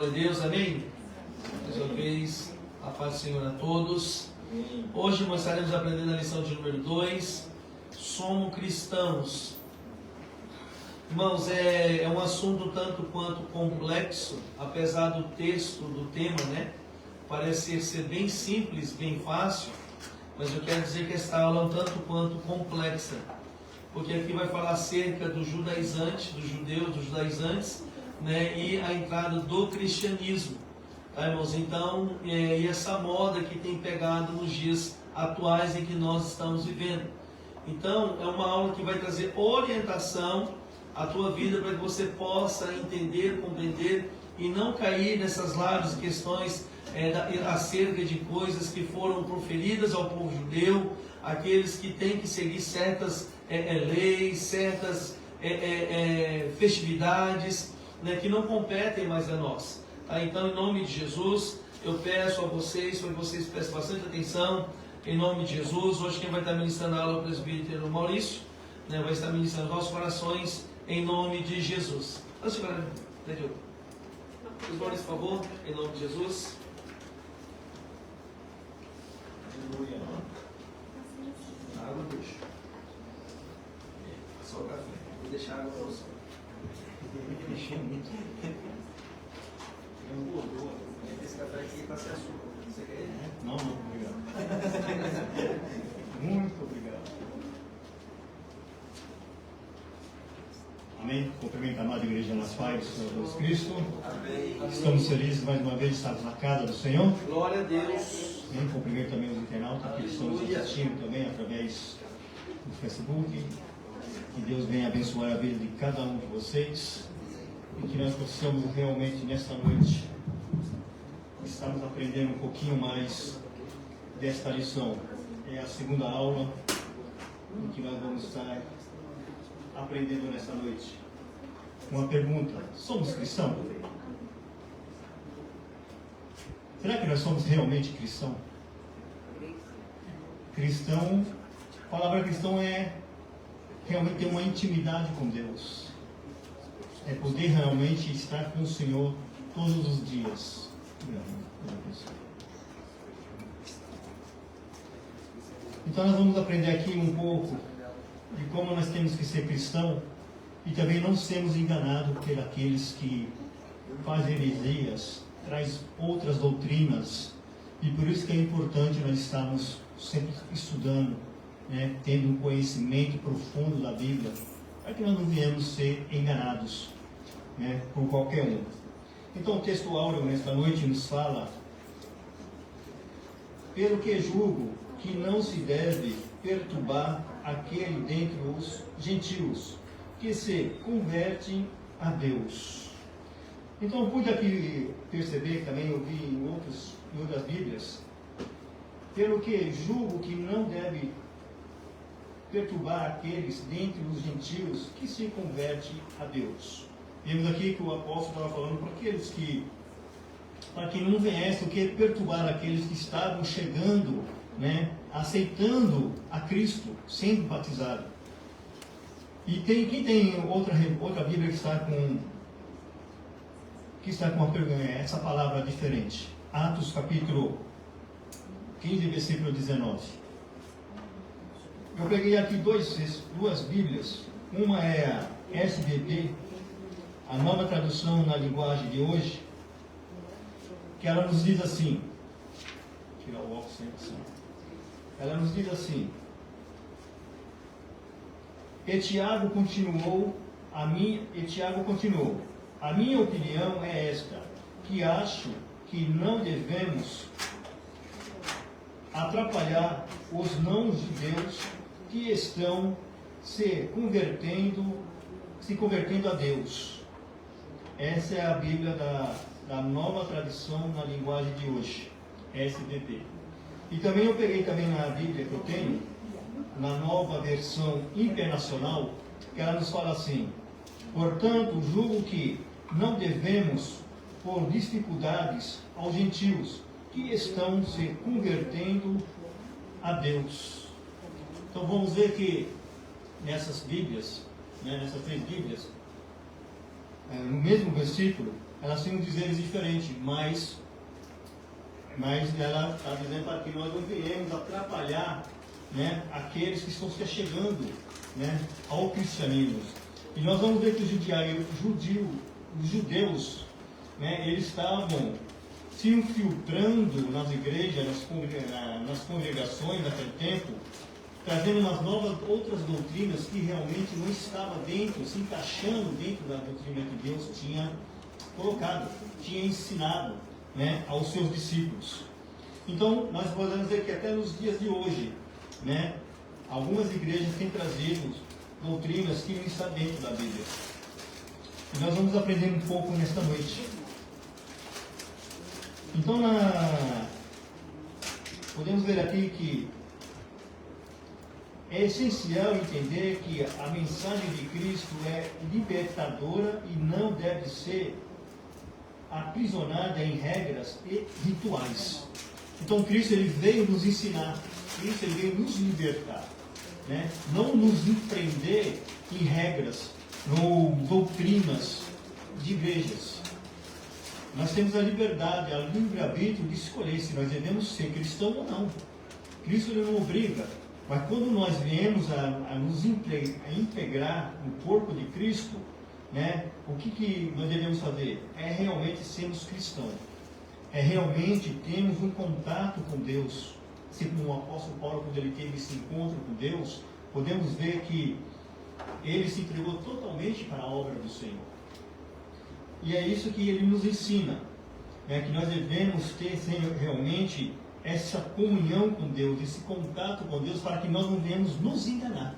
Glória a Deus, amém? Mais uma vez, a paz do Senhor a todos. Hoje nós estaremos aprendendo a lição de número 2. Somos cristãos. Irmãos, é um assunto tanto quanto complexo, apesar do texto, do tema, parece ser bem simples, bem fácil, mas eu quero dizer que esta aula é um tanto quanto complexa, porque aqui vai falar acerca dos judaizantes, dos judeus, dos judaizantes, e a entrada do cristianismo, tá, irmãos? Então, e essa moda que tem pegado nos dias atuais em que nós estamos vivendo. Então, é uma aula que vai trazer orientação à tua vida para que você possa entender, compreender e não cair nessas lábios questões acerca de coisas que foram proferidas ao povo judeu, aqueles que têm que seguir certas leis, certas festividades, que não competem mais a nós. Tá? Então, em nome de Jesus, eu peço a vocês, para que vocês prestem bastante atenção, em nome de Jesus. Hoje quem vai estar ministrando a aula é o presbítero Maurício, vai estar ministrando os nossos corações, em nome de Jesus. Vamos segurar, Diogo. Os Maurício, por favor, em nome de Jesus. Aleluia. Água, deixa. Só o café. Vou deixar água para você. Esse café aqui está sem açúcar. Você quer ele? Não, obrigado. Muito obrigado. Amém. Cumprimento a amada igreja nas paz do Senhor Jesus Cristo. Amém. Estamos felizes mais uma vez de estarmos na casa do Senhor. Glória a Deus. Amém. Cumprimento também os internautas que estão nos assistindo também através do Facebook. Que Deus venha abençoar a vida de cada um de vocês e que nós possamos realmente nesta noite estamos aprendendo um pouquinho mais desta lição. É a segunda aula em que nós vamos estar aprendendo nesta noite. Uma pergunta: somos cristãos? Será que nós somos realmente cristãos? Cristão, a palavra cristão é realmente ter uma intimidade com Deus. É poder realmente estar com o Senhor todos os dias. Então nós vamos aprender aqui um pouco de como nós temos que ser cristão e também não sermos enganados por aqueles que fazem heresias, traz outras doutrinas, e por isso que é importante nós estarmos sempre estudando, tendo um conhecimento profundo da Bíblia, para que nós não venhamos ser enganados por qualquer um. Então o texto áureo nesta noite nos fala: pelo que julgo que não se deve perturbar aquele dentre os gentios que se convertem a Deus. Então eu pude aqui perceber, também eu vi em outras Bíblias, pelo que julgo que não deve perturbar aqueles dentre os gentios que se convertem a Deus. Vemos aqui que o apóstolo estava falando para que não viesse o que perturbar aqueles que estavam chegando, aceitando a Cristo, sendo batizado. E quem tem outra Bíblia que está com essa palavra diferente? Atos capítulo 15, versículo 19. Eu peguei aqui duas Bíblias. Uma é a SBB, a nova tradução na linguagem de hoje, que ela nos diz assim, tirar o óculos assim. Ela nos diz assim: E Tiago continuou, a minha opinião é esta, que acho que não devemos atrapalhar os não-judeus que estão se convertendo a Deus. Essa é a Bíblia da nova tradução na linguagem de hoje, SBB. E também eu peguei na Bíblia que eu tenho, na nova versão internacional, que ela nos fala assim: portanto, julgo que não devemos pôr dificuldades aos gentios que estão se convertendo a Deus. Então vamos ver que nessas Bíblias, nessas três Bíblias, no mesmo versículo, elas têm um dizeres diferentes, mas ela está dizendo para que nós não venhamos atrapalhar, né, aqueles que estão se chegando, né, ao cristianismo. E nós vamos ver que os judeus, né, eles estavam se infiltrando nas igrejas, nas congregações naquele tempo, trazendo umas outras doutrinas que realmente não estavam dentro, se encaixando dentro da doutrina que Deus tinha colocado, tinha ensinado, né, aos seus discípulos. Então, nós podemos dizer que até nos dias de hoje, né, algumas igrejas têm trazido doutrinas que não estão dentro da Bíblia. E nós vamos aprender um pouco nesta noite. Então, podemos ver aqui que é essencial entender que a mensagem de Cristo é libertadora e não deve ser aprisionada em regras e rituais. Então Cristo ele veio nos ensinar, Cristo ele veio nos libertar, né? Não nos prender em regras, ou doutrinas de igrejas. Nós temos a liberdade, a livre-arbítrio de escolher se nós devemos ser cristãos ou não. Cristo ele não obriga, mas quando nós viemos a nos integrar no corpo de Cristo, né, o que nós devemos fazer? É realmente sermos cristãos. É realmente termos um contato com Deus. Assim como o apóstolo Paulo, quando ele teve esse encontro com Deus, podemos ver que ele se entregou totalmente para a obra do Senhor. E é isso que ele nos ensina, né, que nós devemos ter realmente essa comunhão com Deus, esse contato com Deus, para que nós não venhamos nos enganar.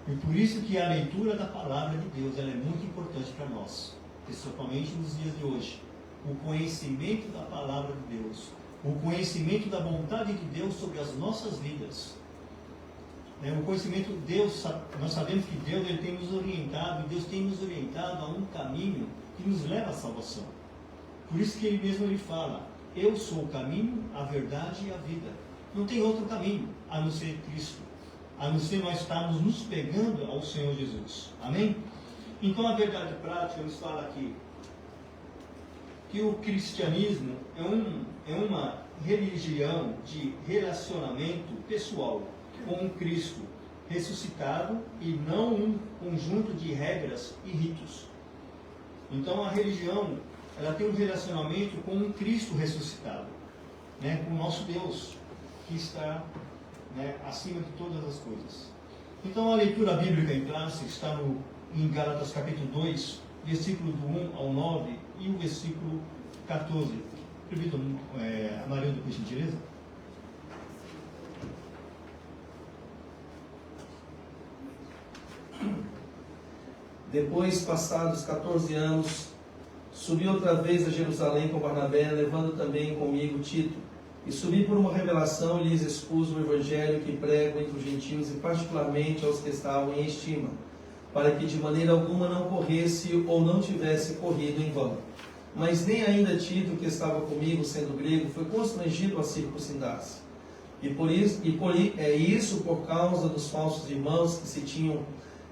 E por isso que a leitura da palavra de Deus ela é muito importante para nós, principalmente nos dias de hoje. O conhecimento da palavra de Deus, o conhecimento da vontade de Deus sobre as nossas vidas. O conhecimento de Deus, nós sabemos que Deus ele tem nos orientado, e Deus tem nos orientado a um caminho que nos leva à salvação. Por isso que ele mesmo ele fala, eu sou o caminho, a verdade e a vida. Não tem outro caminho a não ser Cristo, a não ser nós estarmos nos pegando ao Senhor Jesus. Amém? Então a verdade prática nos fala aqui que o cristianismo é uma religião de relacionamento pessoal com Cristo ressuscitado e não um conjunto de regras e ritos. Então a religião ela tem um relacionamento com um Cristo ressuscitado, né, com o nosso Deus que está, né, acima de todas as coisas. Então a leitura bíblica em classe está em Gálatas capítulo 2, versículo do 1 ao 9 e o versículo 14. Permitam, Amarildo, por gentileza. Depois, passados 14 anos, subi outra vez a Jerusalém com Barnabé, levando também comigo Tito. E subi por uma revelação e lhes expus o evangelho que prego entre os gentios e particularmente aos que estavam em estima, para que de maneira alguma não corresse ou não tivesse corrido em vão. Mas nem ainda Tito, que estava comigo, sendo grego, foi constrangido a circuncidar-se. Isso por causa dos falsos irmãos que se tinham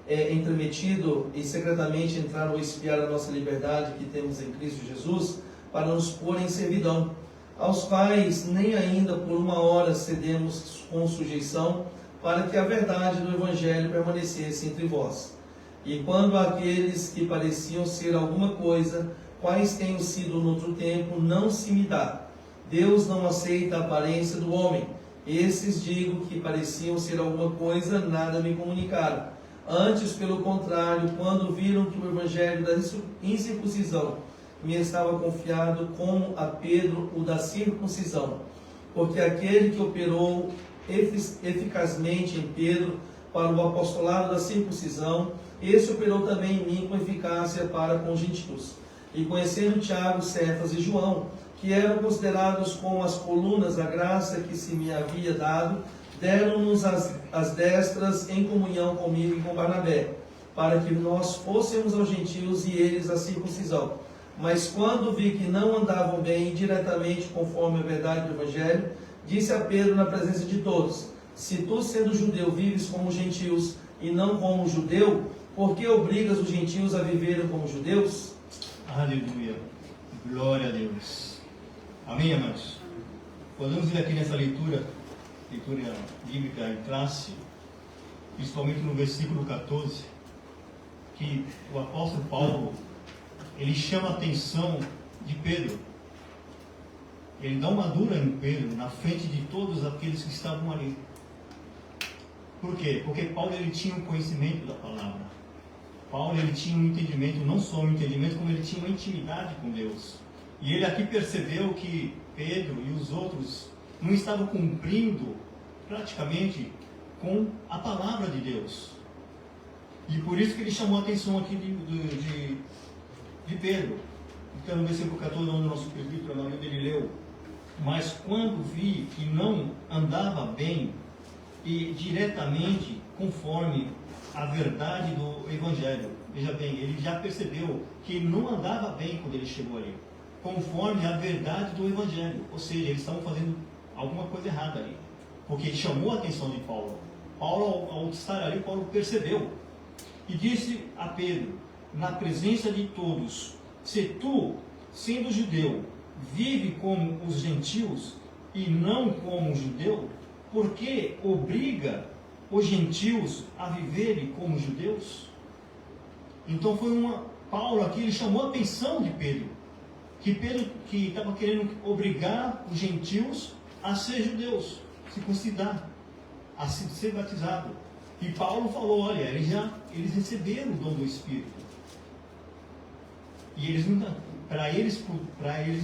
entremetido e secretamente entraram a espiar a nossa liberdade que temos em Cristo Jesus, para nos pôr em servidão, aos quais nem ainda por uma hora cedemos com sujeição, para que a verdade do Evangelho permanecesse entre vós. E quando aqueles que pareciam ser alguma coisa, quais tenham sido no outro tempo, não se me dá. Deus não aceita a aparência do homem. Esses, digo, que pareciam ser alguma coisa, nada me comunicaram. Antes, pelo contrário, quando viram que o evangelho da incircuncisão me estava confiado, como a Pedro o da circuncisão, porque aquele que operou eficazmente em Pedro para o apostolado da circuncisão, esse operou também em mim com eficácia para com os gentios. E conhecendo Tiago, Cefas e João, que eram considerados como as colunas da graça que se me havia dado, deram-nos as destras em comunhão comigo e com Barnabé, para que nós fôssemos aos gentios e eles à circuncisão. Mas quando vi que não andavam bem diretamente conforme a verdade do Evangelho, disse a Pedro na presença de todos: se tu, sendo judeu, vives como gentios e não como judeu, por que obrigas os gentios a viverem como judeus? Aleluia. Glória a Deus. Amém, amados? Podemos ver aqui nessa leitura bíblica em classe, principalmente no versículo 14, que o apóstolo Paulo, ele chama a atenção de Pedro. Ele dá uma dura em Pedro, na frente de todos aqueles que estavam ali. Por quê? Porque Paulo, ele tinha um conhecimento da palavra. Paulo, ele tinha um entendimento, não só um entendimento, como ele tinha uma intimidade com Deus. E ele aqui percebeu que Pedro e os outros não estavam cumprindo praticamente com a palavra de Deus. E por isso que ele chamou a atenção aqui de Pedro. Então no versículo 14, onde o nosso presbítero, a maioria dele leu: mas quando vi que não andava bem e diretamente conforme a verdade do Evangelho. Veja bem, ele já percebeu que ele não andava bem quando ele chegou ali, conforme a verdade do Evangelho. Ou seja, eles estavam fazendo alguma coisa errada ali, porque chamou a atenção de Paulo. Paulo, ao estar ali, Paulo percebeu e disse a Pedro, na presença de todos: se tu, sendo judeu, vive como os gentios e não como judeu, por que obriga os gentios a viverem como judeus? Então Paulo aqui, ele chamou a atenção de Pedro, que estava querendo obrigar os gentios a ser judeus, se considerar, a ser batizado. E Paulo falou: olha, eles receberam o dom do Espírito. E para eles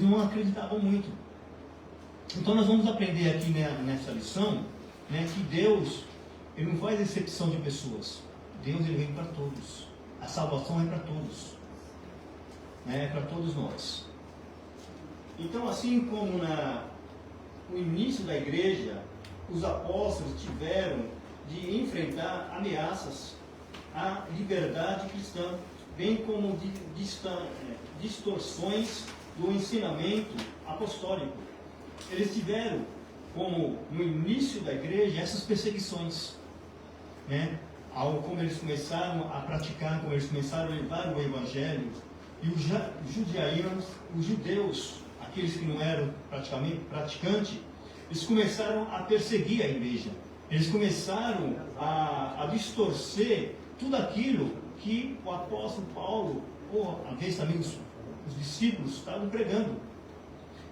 não acreditavam muito. Então nós vamos aprender aqui nessa lição, que Deus, ele não faz exceção de pessoas. Deus, ele vem para todos. A salvação é para todos. É para todos nós. Então, assim como no início da igreja, os apóstolos tiveram de enfrentar ameaças à liberdade cristã, bem como distorções do ensinamento apostólico. Eles tiveram, como no início da igreja, essas perseguições, como eles começaram a praticar, como eles começaram a levar o Evangelho, e os judeus, aqueles que não eram praticamente praticantes, eles começaram a perseguir a igreja. Eles começaram a distorcer tudo aquilo que o apóstolo Paulo, ou às vezes também os discípulos, estavam pregando.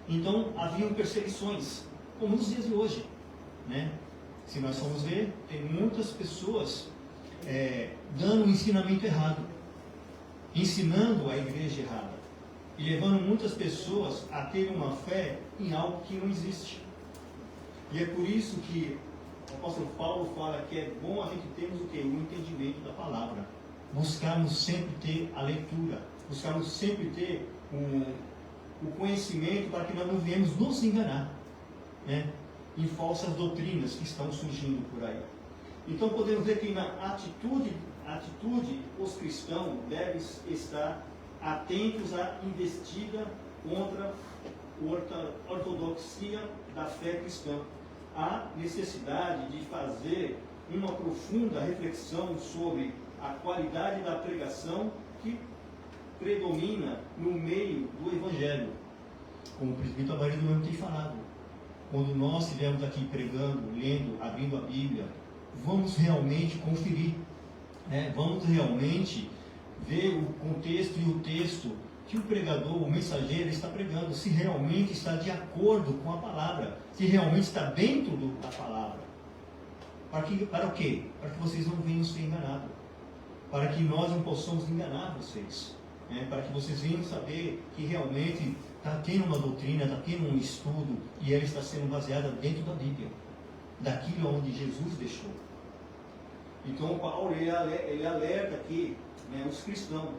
Então haviam perseguições, como nos dias de hoje. Se nós formos ver, tem muitas pessoas dando um ensinamento errado, ensinando a igreja errada, e levando muitas pessoas a terem uma fé em algo que não existe. E é por isso que o apóstolo Paulo fala que é bom a gente termos o quê? O entendimento da palavra. Buscarmos sempre ter a leitura, buscarmos sempre ter o conhecimento, para que nós não venhamos nos enganar, em falsas doutrinas que estão surgindo por aí. Então podemos ver que na atitude, os cristãos devem estar atentos à investida contra a ortodoxia da fé cristã. Há necessidade de fazer uma profunda reflexão sobre a qualidade da pregação que predomina no meio do Evangelho. Como o presbítero Amarildo mesmo tem falado, quando nós estivermos aqui pregando, lendo, abrindo a Bíblia, vamos realmente conferir, vamos realmente ver o contexto e o texto que o pregador, o mensageiro está pregando, se realmente está de acordo com a palavra, se realmente está dentro da palavra. Para o quê? Para que vocês não venham ser enganados, para que nós não possamos enganar vocês, para que vocês venham saber que realmente está tendo uma doutrina, está tendo um estudo, e ela está sendo baseada dentro da Bíblia, daquilo onde Jesus deixou. Então Paulo, ele alerta aqui os cristãos,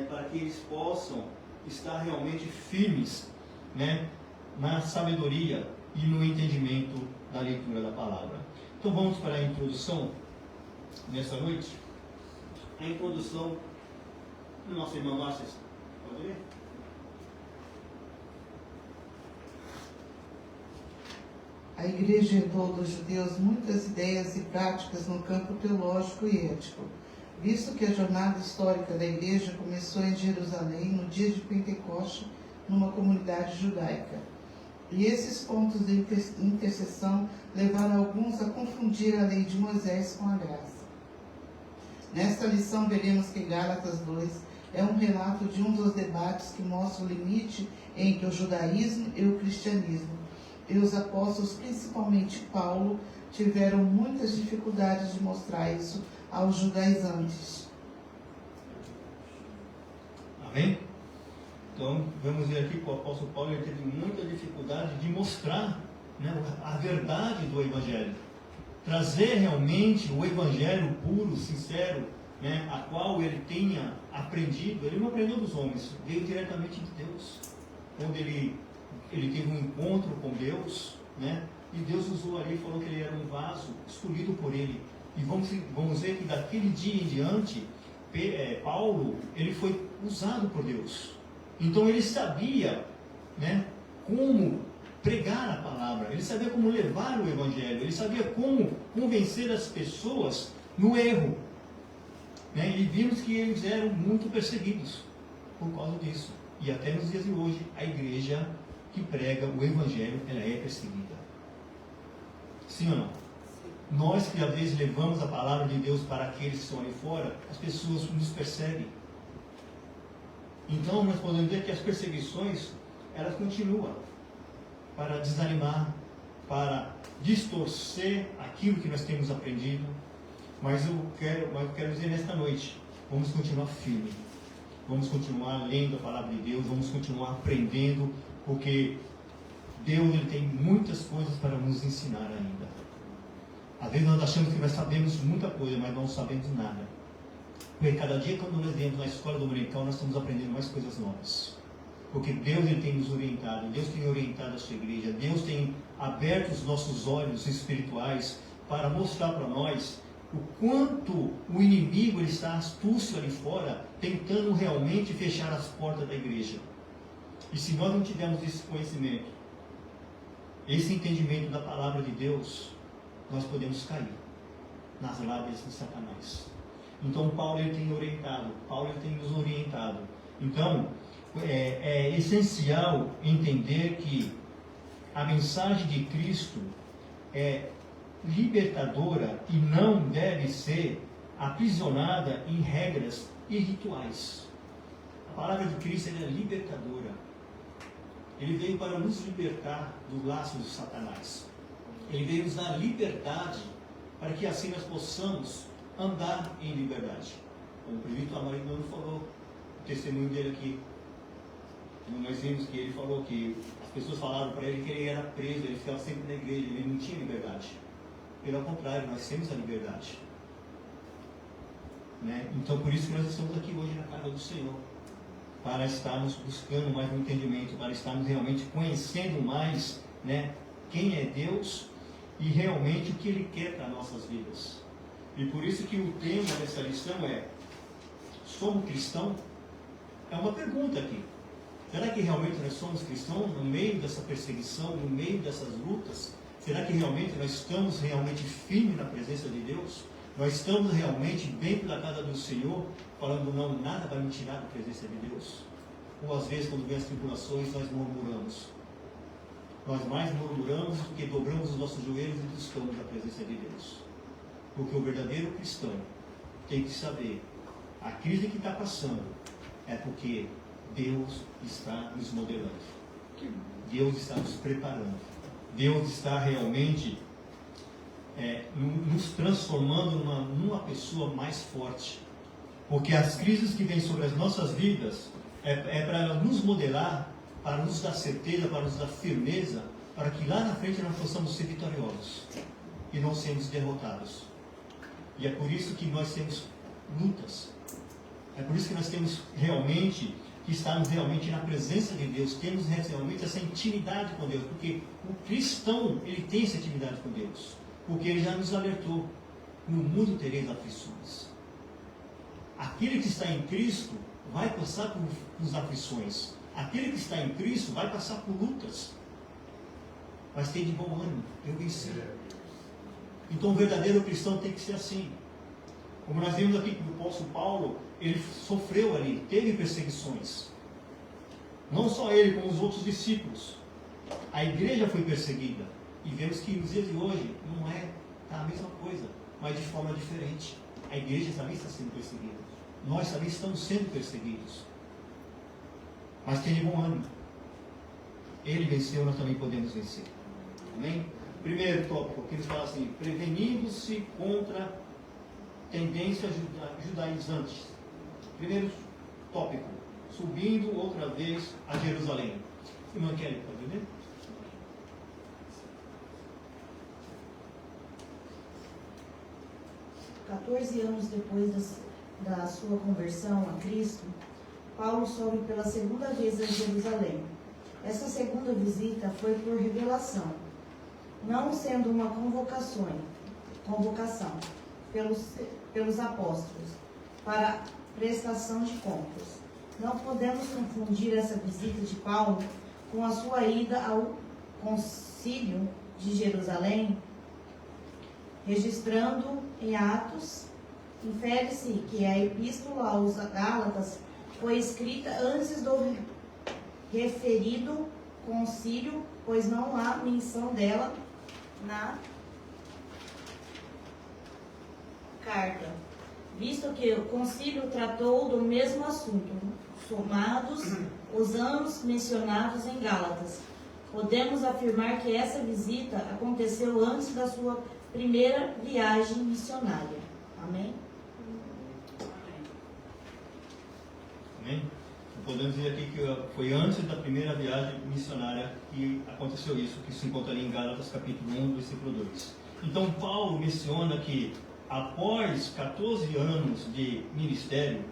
para que eles possam estar realmente firmes, na sabedoria e no entendimento da leitura da palavra. Então vamos para a introdução nessa noite. A introdução do nosso irmão Márcio. Pode ler? A igreja herdou dos judeus muitas ideias e práticas no campo teológico e ético, visto que a jornada histórica da igreja começou em Jerusalém no dia de Pentecoste, numa comunidade judaica. E esses pontos de interseção levaram alguns a confundir a lei de Moisés com a graça. Nesta lição veremos que Gálatas 2 é um relato de um dos debates que mostra o limite entre o judaísmo e o cristianismo. E os apóstolos, principalmente Paulo, tiveram muitas dificuldades de mostrar isso aos judaizantes. Amém? Então, vamos ver aqui que o apóstolo Paulo ele teve muita dificuldade de mostrar, né, a verdade do Evangelho. Trazer realmente o Evangelho puro, sincero, né, a qual ele tenha aprendido. Ele não aprendeu dos homens, veio diretamente de Deus. Onde ele teve um encontro com Deus, né, e Deus usou ali e falou que ele era um vaso escolhido por ele. E vamos ver que daquele dia em diante, Paulo, ele foi usado por Deus. Então ele sabia, né, como pregar a palavra, ele sabia como levar o Evangelho, ele sabia como convencer as pessoas no erro. Né? E vimos que eles eram muito perseguidos por causa disso. E até nos dias de hoje, a igreja que prega o Evangelho, ela é perseguida. Sim ou não? Nós que às vezes levamos a palavra de Deus para aqueles que estão ali fora, as pessoas nos perseguem. Então nós podemos ver que as perseguições, elas continuam para desanimar, para distorcer aquilo que nós temos aprendido. Mas eu quero dizer nesta noite, vamos continuar firme. Vamos continuar lendo a palavra de Deus, vamos continuar aprendendo, porque Deus ele tem muitas coisas para nos ensinar ainda. Às vezes nós achamos que nós sabemos muita coisa, mas não sabemos nada. Porque cada dia quando nós viemos na escola dominical, nós estamos aprendendo mais coisas novas. Porque Deus ele tem nos orientado, Deus tem orientado a sua igreja, Deus tem aberto os nossos olhos espirituais para mostrar para nós o quanto o inimigo ele está astúcio ali fora, tentando realmente fechar as portas da igreja. E se nós não tivermos esse conhecimento, esse entendimento da palavra de Deus, nós podemos cair nas lábias de Satanás. Então Paulo ele tem orientado, Paulo ele tem nos orientado. Então é essencial entender que a mensagem de Cristo é libertadora e não deve ser aprisionada em regras e rituais. A palavra de Cristo é libertadora. Ele veio para nos libertar dos laços de Satanás. Ele veio nos dar liberdade para que assim nós possamos andar em liberdade. Como o prefeito Amarildo falou, o testemunho dele aqui, nós vimos que ele falou que as pessoas falaram para ele que ele era preso, ele ficava sempre na igreja, ele não tinha liberdade. Pelo contrário, nós temos a liberdade. Né? Então por isso que nós estamos aqui hoje na casa do Senhor, para estarmos buscando mais um entendimento, para estarmos realmente conhecendo mais, né, quem é Deus e realmente o que Ele quer para nossas vidas. E por isso que o tema dessa lição é: somos cristãos? É uma pergunta aqui. Será que realmente nós somos cristãos no meio dessa perseguição, no meio dessas lutas? Será que realmente nós estamos realmente firmes na presença de Deus? Nós estamos realmente dentro da casa do Senhor, falando não, nada vai me tirar da presença de Deus? Ou às vezes quando vem as tribulações nós murmuramos? Nós mais murmuramos do que dobramos os nossos joelhos e buscamos a presença de Deus. Porque o verdadeiro cristão tem que saber, a crise que está passando é porque Deus está nos modelando. Deus está nos preparando. Deus está realmente nos transformando numa pessoa mais forte. Porque as crises que vêm sobre as nossas vidas é para nos modelar, para nos dar certeza, para nos dar firmeza, para que lá na frente nós possamos ser vitoriosos e não sermos derrotados. E é por isso que nós temos lutas. É por isso que nós temos realmente que estarmos realmente na presença de Deus, temos realmente essa intimidade com Deus, porque o cristão, ele tem essa intimidade com Deus, porque ele já nos alertou: no mundo tereis aflições. Aquele que está em Cristo vai passar por aflições, aquele que está em Cristo vai passar por lutas, mas tem de bom ânimo, eu venci. Então o verdadeiro cristão tem que ser assim. Como nós vimos aqui que o apóstolo Paulo, ele sofreu ali, teve perseguições. Não só ele, como os outros discípulos. A igreja foi perseguida. E vemos que nos dias de hoje não é a mesma coisa, mas de forma diferente. A igreja também está sendo perseguida. Nós também estamos sendo perseguidos. Mas tenha bom ânimo. Ele venceu, nós também podemos vencer. Amém? Primeiro tópico, que eles falam assim: prevenindo-se contra tendências judaizantes. Primeiro tópico, subindo outra vez a Jerusalém. Irmã Kelly, pode ler? "14 anos depois da sua conversão a Cristo, Paulo sobe pela segunda vez a Jerusalém. Essa segunda visita foi por revelação, não sendo uma convocação pelos apóstolos para prestação de contas. Não podemos confundir essa visita de Paulo com a sua ida ao concílio de Jerusalém, registrando em Atos. Infere-se que a epístola aos Gálatas foi escrita antes do referido concílio, pois não há menção dela na carta, visto que o concílio tratou do mesmo assunto, somados os anos mencionados em Gálatas. Podemos afirmar que essa visita aconteceu antes da sua primeira viagem missionária. Amém? Amém? Podemos dizer aqui que foi antes da primeira viagem missionária que aconteceu isso, que se encontra ali em Gálatas capítulo 1, versículo 2. Então Paulo menciona que após 14 anos de ministério,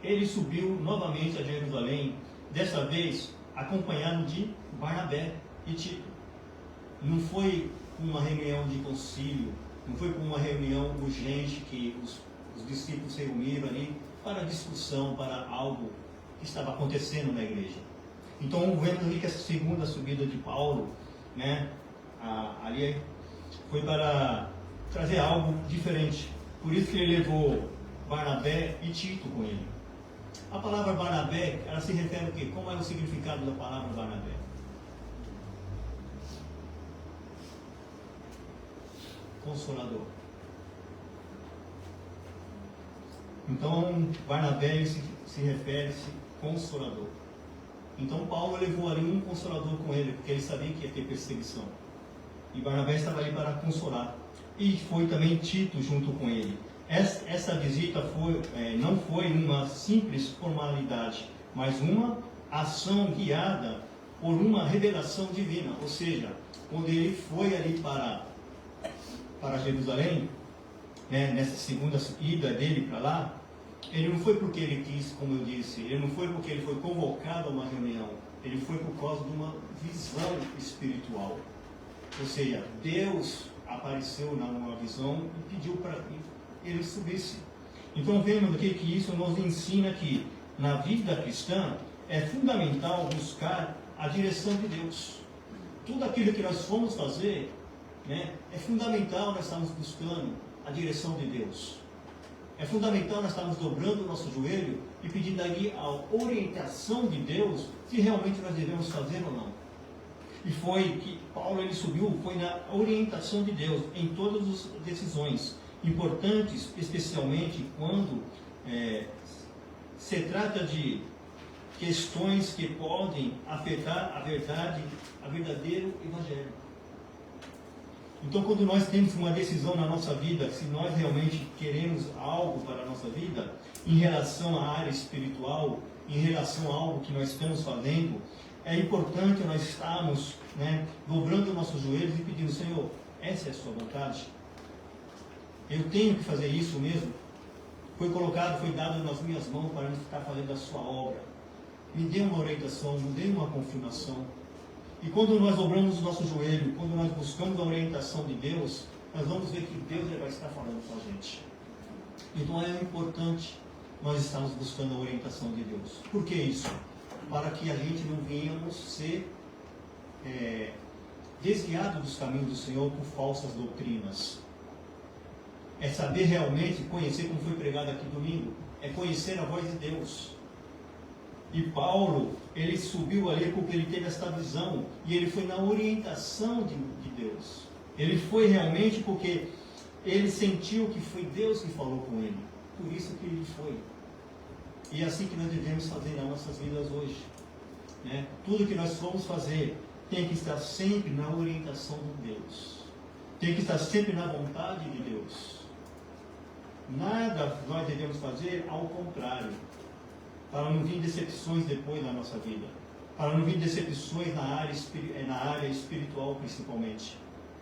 ele subiu novamente a Jerusalém, dessa vez acompanhado de Barnabé e Tito. Não foi uma reunião de concílio, não foi uma reunião urgente que os discípulos se reuniram ali para discussão, para algo que estava acontecendo na igreja. Então vemos ali que essa segunda subida de Paulo, né, ali foi para trazer algo diferente. Por isso que ele levou Barnabé e Tito com ele. A palavra Barnabé, ela se refere ao quê? Qual é o significado da palavra Barnabé? Consolador. Então Barnabé se refere-se consolador. Então Paulo levou ali um consolador com ele, porque ele sabia que ia ter perseguição. E Barnabé estava ali para consolar. E foi também Tito junto com ele. Essa visita não foi uma simples formalidade, mas uma ação guiada por uma revelação divina. Ou seja, quando ele foi ali para Jerusalém, né, nessa segunda ida dele para lá, ele não foi porque ele quis, como eu disse, ele não foi porque ele foi convocado a uma reunião, ele foi por causa de uma visão espiritual. Ou seja, Deus apareceu numa visão e pediu para que ele subisse. Então vemos aqui que isso nos ensina que na vida cristã é fundamental buscar a direção de Deus. Tudo aquilo que nós formos fazer, né, é fundamental nós estarmos buscando a direção de Deus. É fundamental nós estarmos dobrando o nosso joelho e pedindo ali a orientação de Deus, se realmente nós devemos fazer ou não. E foi que Paulo ele subiu, foi na orientação de Deus em todas as decisões importantes, especialmente quando se trata de questões que podem afetar a verdade, a verdadeiro evangelho. Então, quando nós temos uma decisão na nossa vida, se nós realmente queremos algo para a nossa vida, em relação à área espiritual, em relação a algo que nós estamos fazendo, é importante nós estarmos, né, dobrando nossos joelhos e pedindo: Senhor, essa é a sua vontade? Eu tenho que fazer isso mesmo? Foi dado nas minhas mãos para estar fazendo a sua obra. Me dê uma orientação, me dê uma confirmação. E quando nós dobramos o nosso joelho, quando nós buscamos a orientação de Deus, nós vamos ver que Deus vai estar falando com a gente. Então é importante nós estarmos buscando a orientação de Deus. Por que isso? Para que a gente não venhamos ser desviados dos caminhos do Senhor por falsas doutrinas. é saber realmente conhecer, como foi pregado aqui domingo, é conhecer a voz de Deus. E Paulo, ele subiu ali porque ele teve esta visão, e ele foi na orientação de Deus. Ele foi realmente porque ele sentiu que foi Deus que falou com ele. Por isso que ele foi. E é assim que nós devemos fazer nas nossas vidas hoje. Né? Tudo que nós vamos fazer tem que estar sempre na orientação de Deus. Tem que estar sempre na vontade de Deus. Nada nós devemos fazer ao contrário. Para não vir decepções depois na nossa vida. Para não vir decepções na área espiritual principalmente.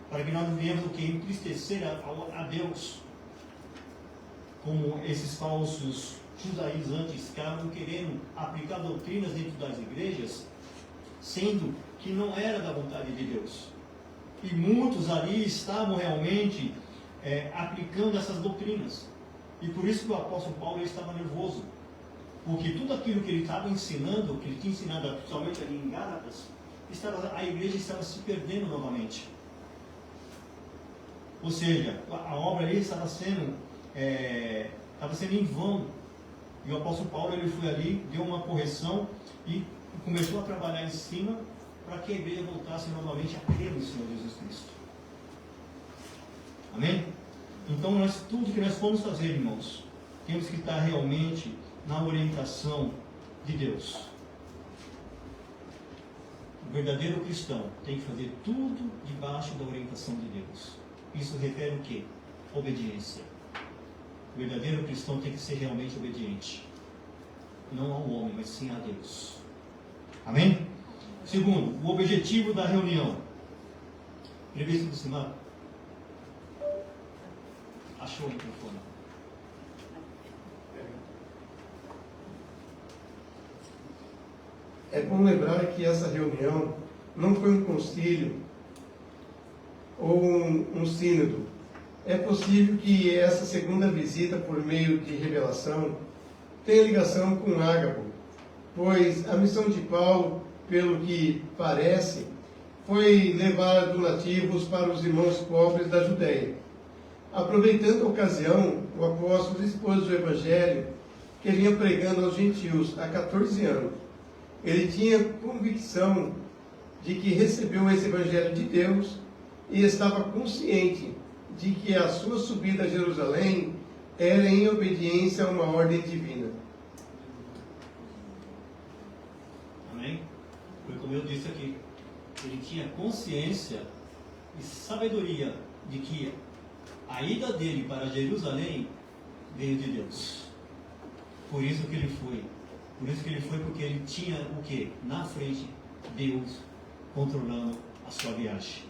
Para que nós não venhamos o que? Entristecer a Deus. Como esses falsos judaizantes estavam querendo aplicar doutrinas dentro das igrejas, sendo que não era da vontade de Deus. E muitos ali estavam realmente aplicando essas doutrinas. E por isso que o apóstolo Paulo ele estava nervoso. Porque tudo aquilo que ele estava ensinando, que ele tinha ensinado principalmente ali em Gálatas, a igreja estava se perdendo novamente. Ou seja, a obra ali estava sendo em vão. E o apóstolo Paulo ele foi ali, deu uma correção e começou a trabalhar em cima para que a igreja voltasse novamente a crer no Senhor Jesus Cristo. Amém? Então, tudo que nós formos fazer, irmãos, temos que estar realmente na orientação de Deus. O verdadeiro cristão tem que fazer tudo debaixo da orientação de Deus. Isso refere o quê? Obediência. O verdadeiro cristão tem que ser realmente obediente. Não ao homem, mas sim a Deus. Amém? Segundo, o objetivo da reunião. Previsto do Simão. Achou o microfone. É bom lembrar que essa reunião não foi um concílio ou um sínodo. É possível que essa segunda visita por meio de revelação tenha ligação com Ágabo, pois a missão de Paulo, pelo que parece, foi levar donativos para os irmãos pobres da Judéia. Aproveitando a ocasião, o apóstolo expôs o evangelho que ele vinha pregando aos gentios há 14 anos. Ele tinha convicção de que recebeu esse evangelho de Deus e estava consciente de que a sua subida a Jerusalém era em obediência a uma ordem divina. Amém? Foi como eu disse aqui. Ele tinha consciência e sabedoria de que a ida dele para Jerusalém veio de Deus. Por isso que ele foi. Por isso que ele foi, porque ele tinha o quê? Na frente, Deus controlando a sua viagem.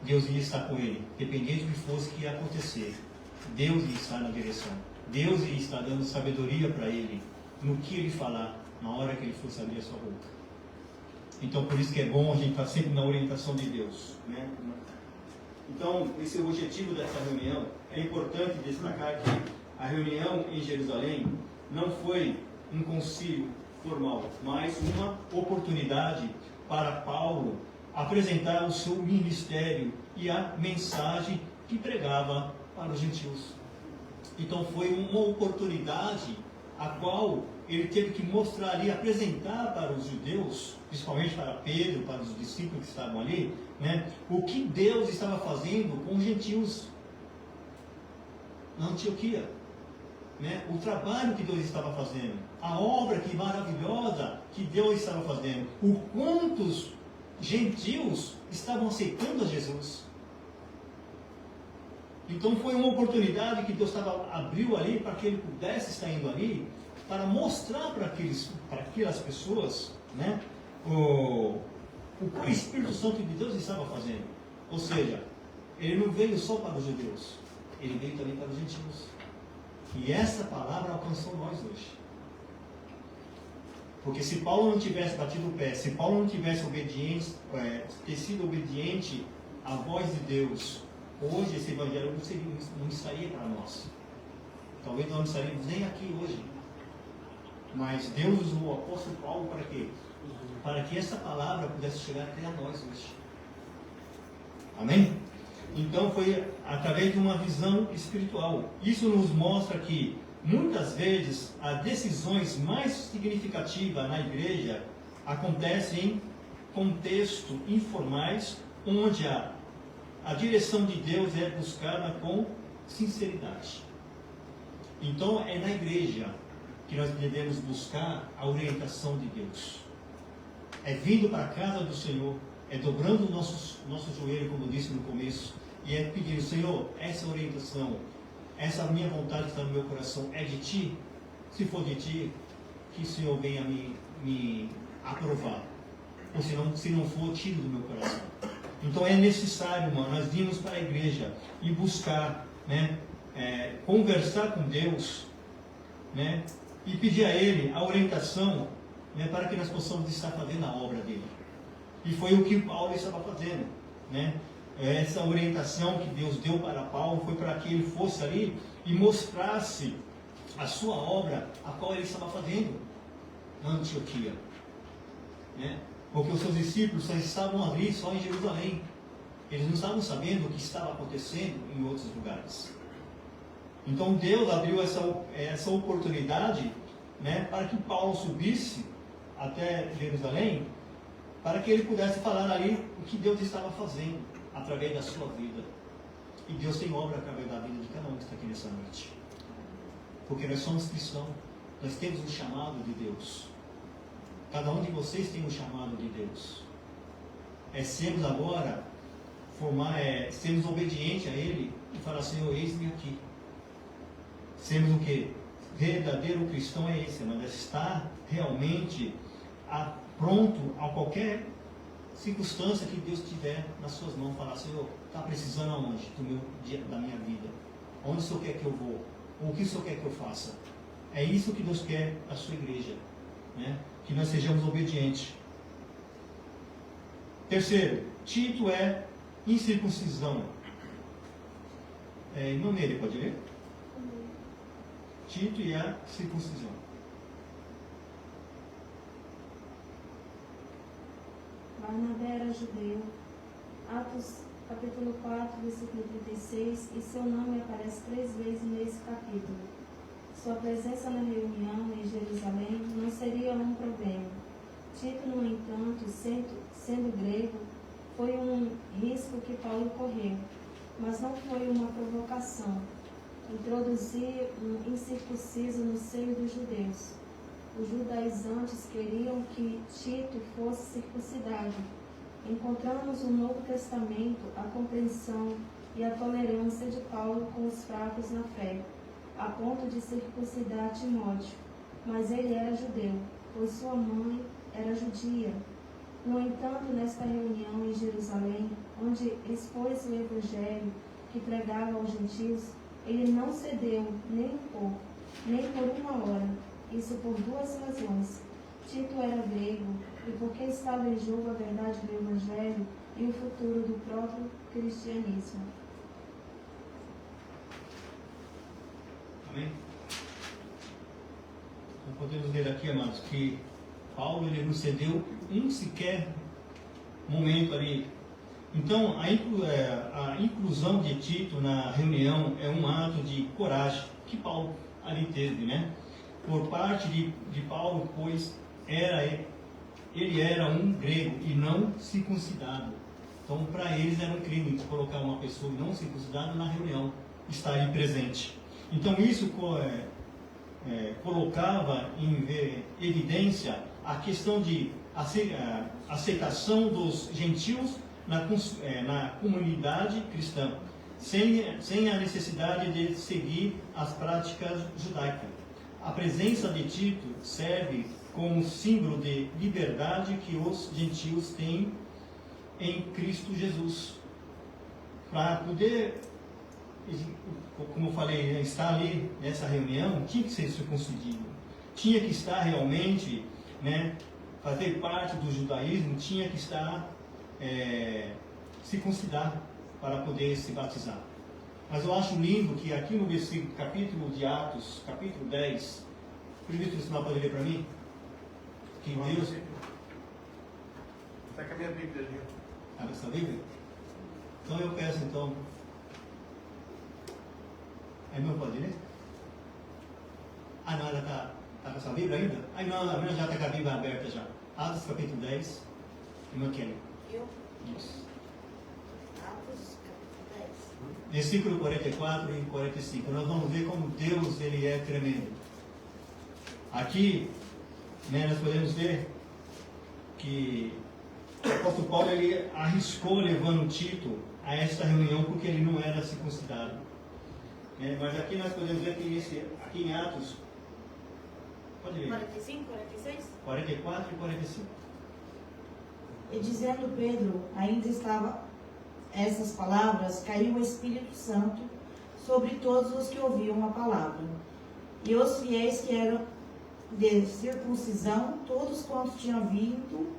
Deus ia estar com ele, independente do que fosse que ia acontecer. Deus ia estar na direção. Deus ia estar dando sabedoria para ele, no que ele falar, na hora que ele fosse abrir a sua boca. Então, por isso que é bom a gente estar sempre na orientação de Deus. Né? Então, esse é o objetivo dessa reunião. É importante destacar que a reunião em Jerusalém não foi um concílio formal, mas uma oportunidade para Paulo apresentar o seu ministério e a mensagem que pregava para os gentios. Então foi uma oportunidade a qual ele teve que mostrar ali, apresentar para os judeus, principalmente para Pedro, para os discípulos que estavam ali, né, o que Deus estava fazendo com os gentios na Antioquia. Né, o trabalho que Deus estava fazendo, a obra que maravilhosa que Deus estava fazendo, o quantos gentios estavam aceitando a Jesus. Então foi uma oportunidade que Deus abriu ali para que ele pudesse estar indo ali para mostrar para aquelas pessoas, né, o que o Espírito Santo de Deus estava fazendo. Ou seja, ele não veio só para os judeus, ele veio também para os gentios. E essa palavra alcançou nós hoje. Porque se Paulo não tivesse batido o pé, se Paulo não tivesse ter sido obediente à voz de Deus, hoje esse evangelho não estaria para nós. Talvez nós não estaríamos nem aqui hoje. Mas Deus usou o apóstolo Paulo para quê? Para que essa palavra pudesse chegar até a nós hoje. Amém? Então foi através de uma visão espiritual. Isso nos mostra que muitas vezes as decisões mais significativas na igreja acontecem em contextos informais, onde a direção de Deus é buscada com sinceridade. Então é na igreja que nós devemos buscar a orientação de Deus. É vindo para a casa do Senhor, é dobrando o nosso joelho, como eu disse no começo, e é pedindo: Senhor, essa orientação, essa minha vontade que está no meu coração é de Ti? Se for de Ti, que o Senhor venha me aprovar. Ou se não for, tire do meu coração. Então é necessário, irmão, nós virmos para a igreja e buscar, né, conversar com Deus, né, e pedir a Ele a orientação, né, para que nós possamos estar fazendo a obra dele. E foi o que Paulo estava fazendo, né? Essa orientação que Deus deu para Paulo foi para que ele fosse ali e mostrasse a sua obra, a qual ele estava fazendo na Antioquia, né? Porque os seus discípulos só estavam ali, só em Jerusalém. Eles não estavam sabendo o que estava acontecendo em outros lugares. Então Deus abriu essa oportunidade, né, para que Paulo subisse até Jerusalém, para que ele pudesse falar ali o que Deus estava fazendo através da sua vida. E Deus tem obra através da vida de cada um que está aqui nessa noite. Porque nós somos cristãos, nós temos um chamado de Deus. Cada um de vocês tem um chamado de Deus. Sermos agora, sermos obedientes a Ele e falar: Senhor, eis-me aqui. Sermos o que? Verdadeiro cristão é esse, mas estar realmente pronto a qualquer circunstância que Deus tiver nas suas mãos. Falar: Senhor, está precisando aonde? Da minha vida. Onde o Senhor quer que eu vou? O que o Senhor quer que eu faça? É isso que Deus quer da sua igreja, né? Que nós sejamos obedientes. Terceiro, Tito é incircuncisão. Em nome dele, pode ler? Tito e a circuncisão. Barnabé era judeu. Atos capítulo 4, versículo 36, e seu nome aparece 3 vezes nesse capítulo. Sua presença na reunião em Jerusalém não seria um problema. Tito, no entanto, sendo grego, foi um risco que Paulo correu, mas não foi uma provocação. Introduzir um incircunciso no seio dos judeus. Os judaizantes queriam que Tito fosse circuncidado. Encontramos no Novo Testamento a compreensão e a tolerância de Paulo com os fracos na fé, a ponto de circuncidar Timóteo, mas ele era judeu, pois sua mãe era judia. No entanto, nesta reunião em Jerusalém, onde expôs o evangelho que pregava aos gentios, ele não cedeu nem um pouco, nem por uma hora, isso por 2 razões. Tito era grego, e porque estava em jogo a verdade do evangelho e o futuro do próprio cristianismo. Amém? Então podemos ver aqui, amados, que Paulo ele não cedeu um sequer momento ali. Então a inclusão de Tito na reunião é um ato de coragem que Paulo ali teve, né? Por parte de Paulo, pois ele era um grego e não circuncidado. Então para eles era um crime colocar uma pessoa não circuncidada na reunião, estar ali presente. Então isso colocava em evidência a questão de aceitação dos gentios na comunidade cristã, sem a necessidade de seguir as práticas judaicas. A presença de Tito serve como símbolo de liberdade que os gentios têm em Cristo Jesus. Para poder, como eu falei, estar ali nessa reunião, tinha que ser circuncidido. Tinha que estar realmente, né, fazer parte do judaísmo, tinha que estar circuncidado para poder se batizar. Mas eu acho lindo que aqui no versículo, capítulo de Atos, capítulo 10, primeiro que você pode ler para mim? Que Deus... Está com a minha Bíblia ali. Abre essa Bíblia? Então eu peço, então... A irmã pode ler? Ah, não, ela está com essa Bíblia ainda? A irmã já está com a Bíblia aberta já. Atos capítulo 10. Irmã Kelly. Eu? Isso. Atos, capítulo 10. Versículo 44 e 45. Nós vamos ver como Deus ele é tremendo. Aqui, né, nós podemos ver que o apóstolo Paulo ele arriscou levando Tito a esta reunião porque ele não era circuncidado. Mas aqui nós podemos ver que aqui em Atos, pode ler, 45, 46? 44 e 45. E dizendo Pedro, ainda estava essas palavras, caiu o Espírito Santo sobre todos os que ouviam a palavra. E os fiéis que eram de circuncisão, todos quantos tinham vindo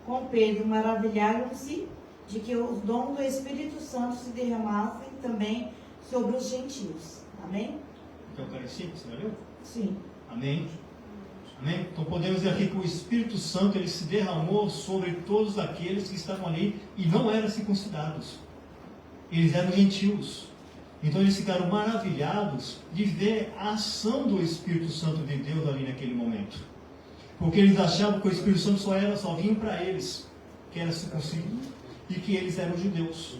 com Pedro, maravilharam-se de que o dom do Espírito Santo se derramasse também sobre os gentios. Amém? Então, 45, você já leu? Sim. Amém? Amém? Então podemos ver aqui que o Espírito Santo ele se derramou sobre todos aqueles que estavam ali e não eram circuncidados. Eles eram gentios. Então eles ficaram maravilhados de ver a ação do Espírito Santo de Deus ali naquele momento. Porque eles achavam que o Espírito Santo só vinha para eles, que era circuncido, e que eles eram judeus.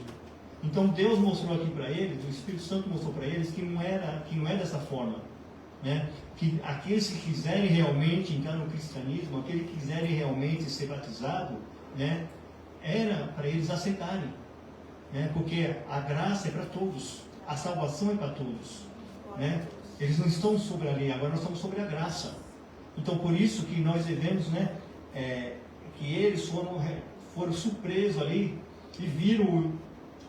Então Deus mostrou aqui para eles, o Espírito Santo mostrou para eles que não é dessa forma. Que aqueles que quiserem realmente entrar no cristianismo, aqueles que quiserem realmente ser batizados, era para eles aceitarem. Porque a graça é para todos, a salvação é para todos. Eles não estão sobre a lei, agora nós estamos sobre a graça. Então por isso que nós devemos, que eles foram surpresos ali e viram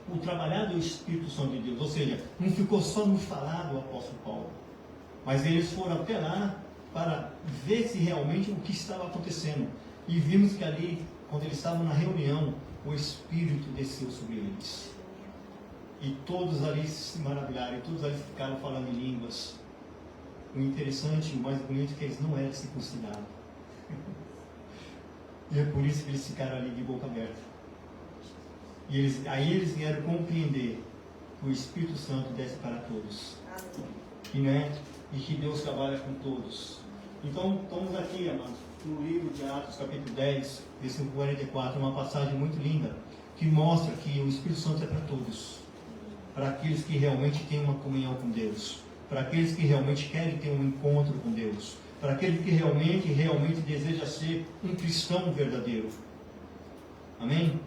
o trabalhar do Espírito Santo de Deus. Ou seja, não ficou só no falar do apóstolo Paulo, mas eles foram até lá para ver se realmente o que estava acontecendo. E vimos que ali, quando eles estavam na reunião, o Espírito desceu sobre eles. E todos ali se maravilharam, e todos ali ficaram falando em línguas. O interessante, o mais bonito, é que eles não eram circuncidados. E é por isso que eles ficaram ali de boca aberta. E aí eles vieram compreender que o Espírito Santo desce para todos. E que Deus trabalha com todos. Então, estamos aqui, amados, no livro de Atos, capítulo 10, versículo 44, uma passagem muito linda, que mostra que o Espírito Santo é para todos. Para aqueles que realmente têm uma comunhão com Deus. Para aqueles que realmente querem ter um encontro com Deus. Para aquele que realmente deseja ser um cristão verdadeiro. Amém?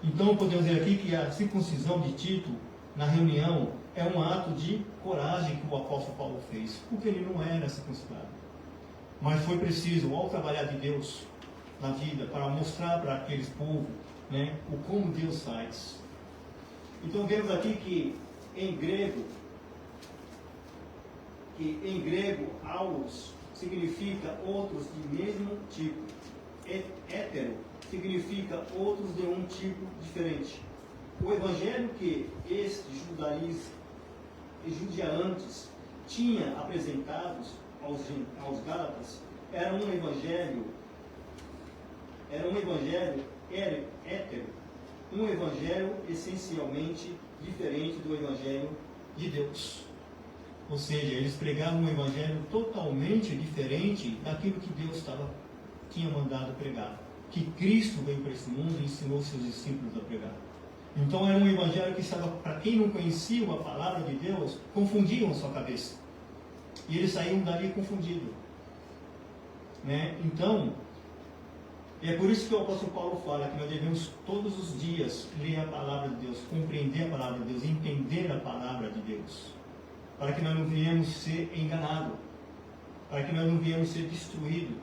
Então podemos ver aqui que a circuncisão de Tito, na reunião, é um ato de coragem que o apóstolo Paulo fez, porque ele não era circuncidado. Mas foi preciso, ao trabalhar de Deus na vida, para mostrar para aqueles povos, o como Deus faz. Então vemos aqui que em grego, aulos significa outros de mesmo tipo. Hétero significa outros de um tipo diferente. O evangelho que estes judaizantes tinham apresentados aos Gálatas era um evangelho hétero, um evangelho essencialmente diferente do evangelho de Deus. Ou seja, eles pregavam um evangelho totalmente diferente daquilo que Deus tinha mandado pregar. Que Cristo veio para esse mundo e ensinou seus discípulos a pregar. Então era um evangelho que estava, para quem não conhecia a palavra de Deus, confundiam a sua cabeça. E eles saíam dali confundidos. Então, é por isso que o apóstolo Paulo fala que nós devemos todos os dias ler a palavra de Deus, compreender a palavra de Deus, entender a palavra de Deus. Para que nós não venhamos ser enganados. Para que nós não venhamos ser destruídos.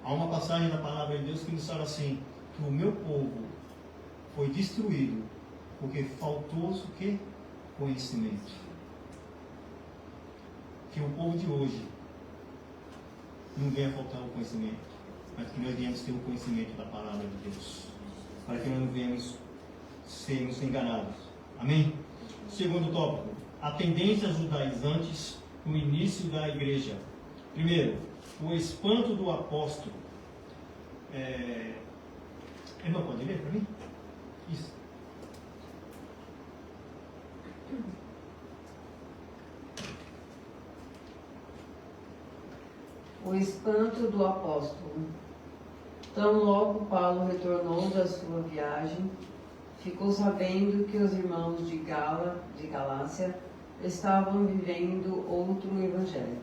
Há uma passagem da palavra de Deus que nos fala assim, que o meu povo foi destruído porque faltou-se o quê? Conhecimento. Que o povo de hoje não venha faltar o conhecimento, mas que nós venhamos ter o conhecimento da palavra de Deus, para que nós não venhamos sermos enganados. Amém? Segundo tópico, a tendência judaizantes no início da igreja. Primeiro, o espanto do apóstolo. Irmão, pode ler para mim? Isso. espanto do apóstolo. Tão logo Paulo retornou da sua viagem, ficou sabendo que os irmãos de Galácia estavam vivendo outro evangelho.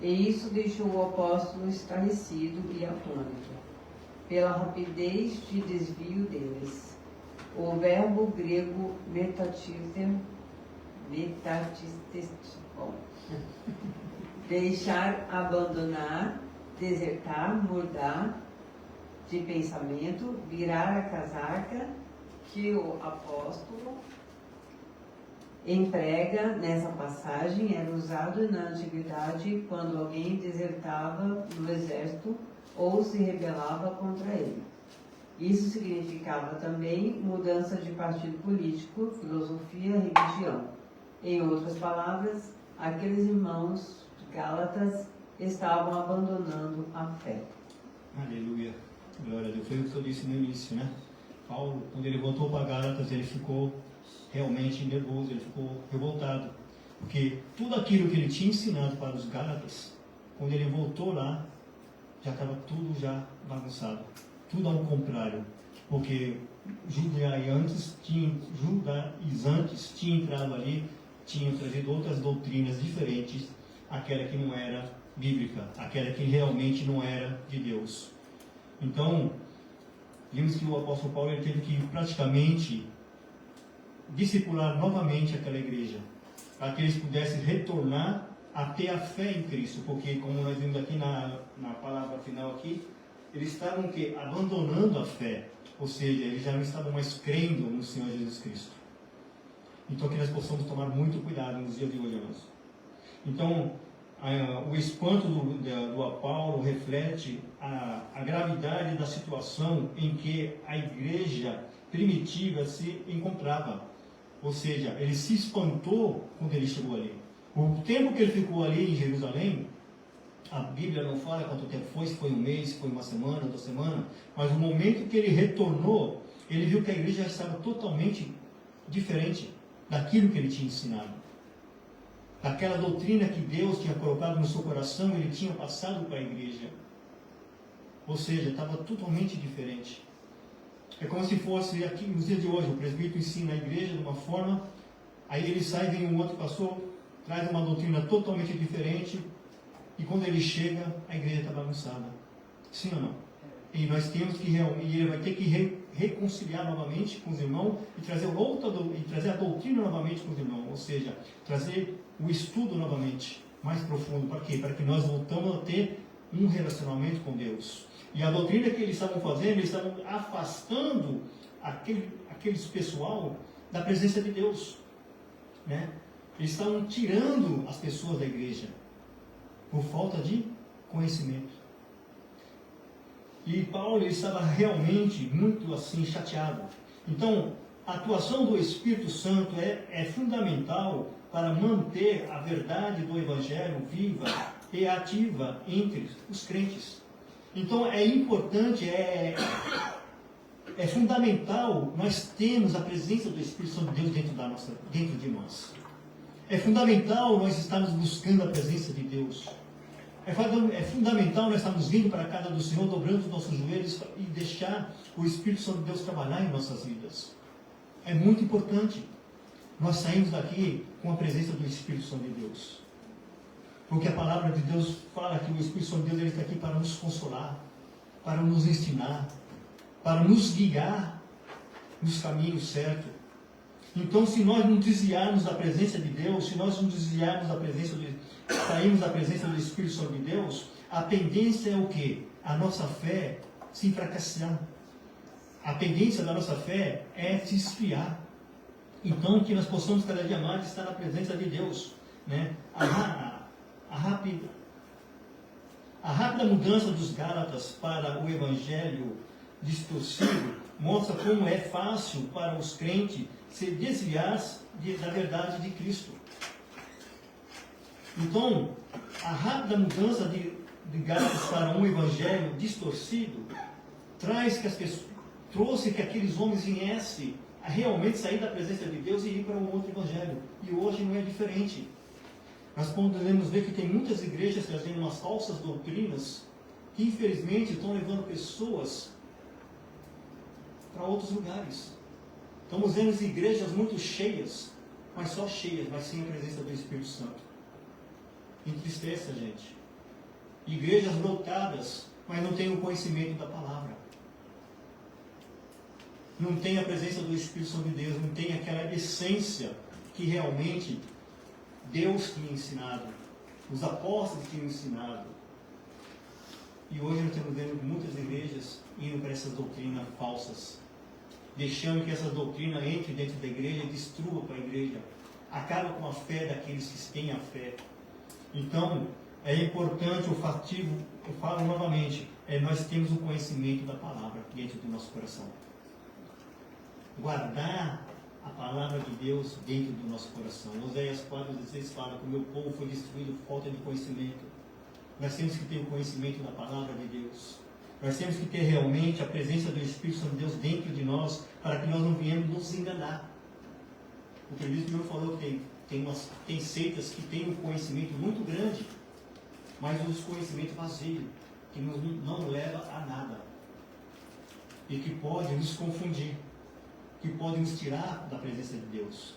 E isso deixou o apóstolo estarrecido e atônito, pela rapidez de desvio deles. O verbo grego deixar, abandonar, desertar, mudar de pensamento, virar a casaca, que o apóstolo emprega nessa passagem, era usado na antiguidade quando alguém desertava do exército ou se rebelava contra ele. Isso significava também mudança de partido político, filosofia, religião. Em outras palavras, aqueles irmãos gálatas estavam abandonando a fé. Aleluia. Glória a Deus. Foi o que eu disse no início, né? Paulo, quando ele voltou para Gálatas, ele ficou realmente nervoso, ele ficou revoltado. Porque tudo aquilo que ele tinha ensinado para os Gálatas, quando ele voltou lá, já estava tudo já bagunçado. Tudo ao contrário. Porque judaizantes tinham entrado ali, tinham trazido outras doutrinas diferentes, aquela que não era bíblica, aquela que realmente não era de Deus. Então, vimos que o apóstolo Paulo ele teve que praticamente discipular novamente aquela igreja, para que eles pudessem retornar a ter a fé em Cristo, porque como nós vimos aqui na palavra final aqui, eles estavam abandonando a fé, ou seja, eles já não estavam mais crendo no Senhor Jesus Cristo. Então que nós possamos tomar muito cuidado nos dias de hoje, amados. Então, o espanto do Paulo reflete a gravidade da situação em que a igreja primitiva se encontrava. Ou seja, ele se espantou quando ele chegou ali. O tempo que ele ficou ali em Jerusalém, a Bíblia não fala quanto tempo foi, se foi um mês, se foi uma semana, 2 semanas, mas o momento que ele retornou, ele viu que a igreja já estava totalmente diferente daquilo que ele tinha ensinado. Daquela doutrina que Deus tinha colocado no seu coração, ele tinha passado para a igreja. Ou seja, estava totalmente diferente. É como se fosse aqui nos dias de hoje, o presbítero ensina a igreja de uma forma, aí ele sai, vem um outro pastor, traz uma doutrina totalmente diferente, e quando ele chega, a igreja está bagunçada. Sim ou não? E nós temos que realmente, ele vai ter que reconciliar novamente com os irmãos e trazer a doutrina novamente com os irmãos, ou seja, trazer o estudo novamente, mais profundo. Para quê? Para que nós voltamos a ter um relacionamento com Deus. E a doutrina que eles estavam fazendo, eles estavam afastando aqueles pessoal da presença de Deus, né? Eles estavam tirando as pessoas da igreja por falta de conhecimento. E Paulo ele estava realmente muito assim chateado. Então, a atuação do Espírito Santo é fundamental para manter a verdade do Evangelho viva e ativa entre os crentes. Então, é importante, é fundamental nós termos a presença do Espírito Santo de Deus dentro de nós. É fundamental nós estarmos buscando a presença de Deus. É fundamental nós estarmos vindo para a casa do Senhor, dobrando os nossos joelhos e deixar o Espírito Santo de Deus trabalhar em nossas vidas. É muito importante nós sairmos daqui com a presença do Espírito Santo de Deus. Porque a palavra de Deus fala que o Espírito Santo de Deus ele está aqui para nos consolar, para nos ensinar, para nos guiar nos caminhos certos. Então, se nós não desviarmos da presença de Deus, se nós não desviarmos da presença sairmos da presença do Espírito Santo de Deus, a tendência é o quê? A nossa fé se enfraquecer. A tendência da nossa fé é se esfriar. Então, que nós possamos cada dia mais estar na presença de Deus, né? A rápida mudança dos Gálatas para o Evangelho distorcido mostra como é fácil para os crentes se desviar da verdade de Cristo. Então, a rápida mudança de Gálatas para um Evangelho distorcido trouxe que aqueles homens viessem a realmente sair da presença de Deus e ir para um outro Evangelho. E hoje não é diferente. Nós podemos ver que tem muitas igrejas trazendo umas falsas doutrinas que infelizmente estão levando pessoas para outros lugares. Estamos vendo igrejas muito cheias, mas só cheias, mas sem a presença do Espírito Santo. Entristece a gente. Igrejas lotadas, mas não tem o conhecimento da palavra. Não tem a presença do Espírito Santo de Deus, não tem aquela essência que realmente Deus tinha ensinado, os apóstolos tinham ensinado. E hoje nós estamos vendo muitas igrejas indo para essas doutrinas falsas, deixando que essa doutrina entre dentro da igreja e destrua para a igreja, acaba com a fé daqueles que têm a fé. Então, é importante, eu falo novamente, nós temos o conhecimento da palavra dentro do nosso coração. Guardar a palavra de Deus dentro do nosso coração. Oséias 4,16 fala que o meu povo foi destruído por falta de conhecimento. Nós temos que ter o conhecimento da palavra de Deus. Nós temos que ter realmente a presença do Espírito Santo de Deus dentro de nós, para que nós não venhamos nos enganar. O presbítero falou que tem seitas que têm um conhecimento muito grande, mas um conhecimento vazio, que não leva a nada. E que pode nos confundir, que pode nos tirar da presença de Deus.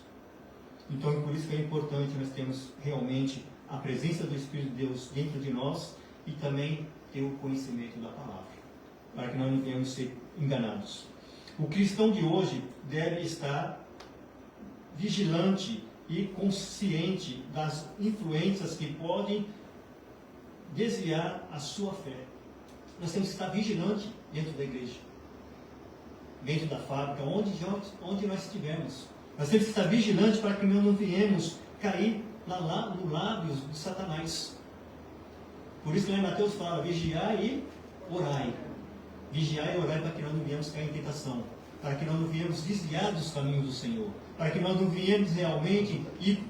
Então é por isso que é importante nós termos realmente a presença do Espírito de Deus dentro de nós e também ter o conhecimento da palavra, para que nós não venhamos ser enganados. O cristão de hoje deve estar vigilante e consciente das influências que podem desviar a sua fé. Nós temos que estar vigilante dentro da igreja, dentro da fábrica, onde nós estivermos. Nós temos que estar vigilantes para que nós não venhamos cair no lábios de Satanás. Por isso que lá em Mateus fala, vigiai e orai. Vigiai e orai para que nós não venhamos cair em tentação, para que nós não venhamos desviar dos caminhos do Senhor, para que nós não venhamos realmente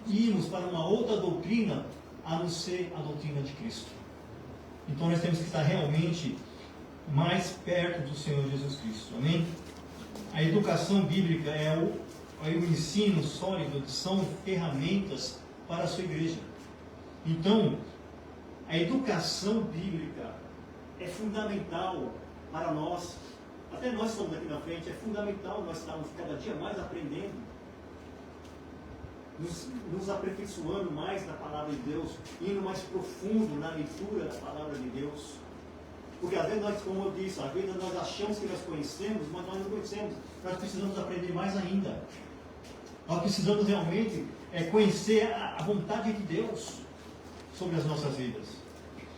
irmos para uma outra doutrina, a não ser a doutrina de Cristo. Então nós temos que estar realmente mais perto do Senhor Jesus Cristo. Amém? A educação bíblica é o ensino sólido, são ferramentas para a sua igreja. Então, a educação bíblica é fundamental para nós. Até nós estamos aqui na frente, é fundamental nós estarmos cada dia mais aprendendo, nos aperfeiçoando mais na palavra de Deus, indo mais profundo na leitura da palavra de Deus. Porque às vezes nós, como eu disse, às vezes nós achamos que nós conhecemos, mas nós não conhecemos. Nós precisamos aprender mais ainda. Nós precisamos realmente conhecer a vontade de Deus sobre as nossas vidas.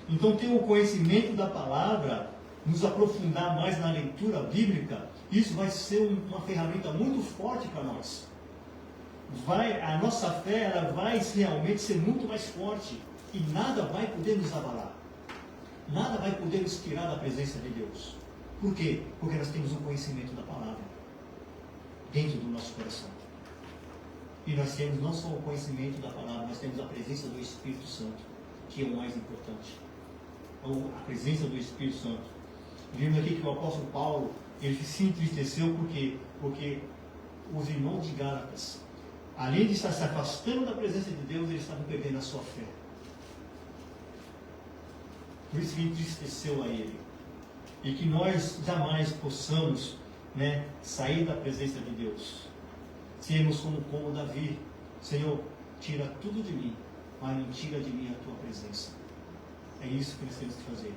Então, ter o conhecimento da palavra, nos aprofundar mais na leitura bíblica, isso vai ser uma ferramenta muito forte para nós. A nossa fé ela vai realmente ser muito mais forte e nada vai poder nos abalar. Nada vai poder nos tirar da presença de Deus. Por quê? Porque nós temos o conhecimento da palavra dentro do nosso coração. E nós temos não só o conhecimento da palavra, nós temos a presença do Espírito Santo, que é o mais importante. A presença do Espírito Santo. Vimos aqui que o apóstolo Paulo, ele se entristeceu porque os irmãos de Gálatas, além de estar se afastando da presença de Deus, eles estavam perdendo a sua fé. Por isso que entristeceu a ele. E que nós jamais possamos sair da presença de Deus. Sermos como Davi. Senhor, tira tudo de mim, mas não tira de mim a tua presença. É isso que nós temos que fazer.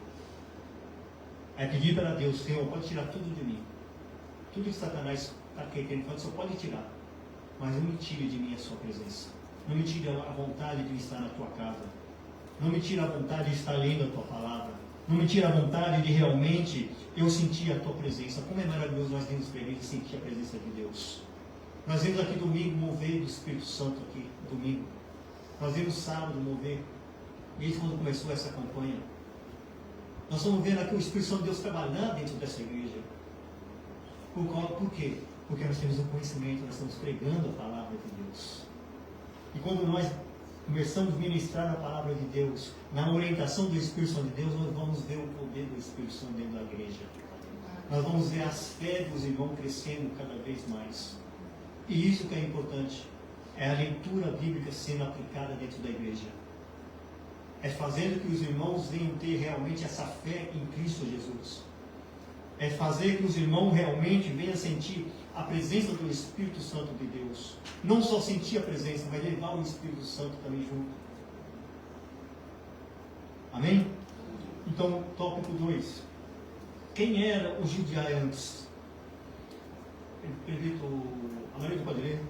É pedir para Deus, Senhor, pode tirar tudo de mim. Tudo que Satanás está querendo fazer, só pode tirar. Mas não me tire de mim a sua presença. Não me tire a vontade de estar na tua casa. Não me tire a vontade de estar lendo a tua palavra. Não me tire a vontade de realmente eu sentir a tua presença. Como é maravilhoso nós temos experiência de sentir a presença de Deus. Nós vemos aqui domingo mover do Espírito Santo aqui, domingo. Nós vemos sábado mover, desde quando começou essa campanha. Nós estamos vendo aqui o Espírito Santo de Deus trabalhando dentro dessa igreja. Por quê? Porque nós temos o conhecimento, nós estamos pregando a palavra de Deus. E quando nós começamos a ministrar a palavra de Deus, na orientação do Espírito Santo de Deus, nós vamos ver o poder do Espírito Santo dentro da igreja. Nós vamos ver as fé dos irmãos crescendo cada vez mais. E isso que é importante, é a leitura bíblica sendo aplicada dentro da igreja. É fazer que os irmãos venham ter realmente essa fé em Cristo Jesus. É fazer que os irmãos realmente venham sentir a presença do Espírito Santo de Deus. Não só sentir a presença, mas levar o Espírito Santo também junto. Amém? Então, tópico 2. Quem era o judiai antes? Prefeito Amarelo, pode ler?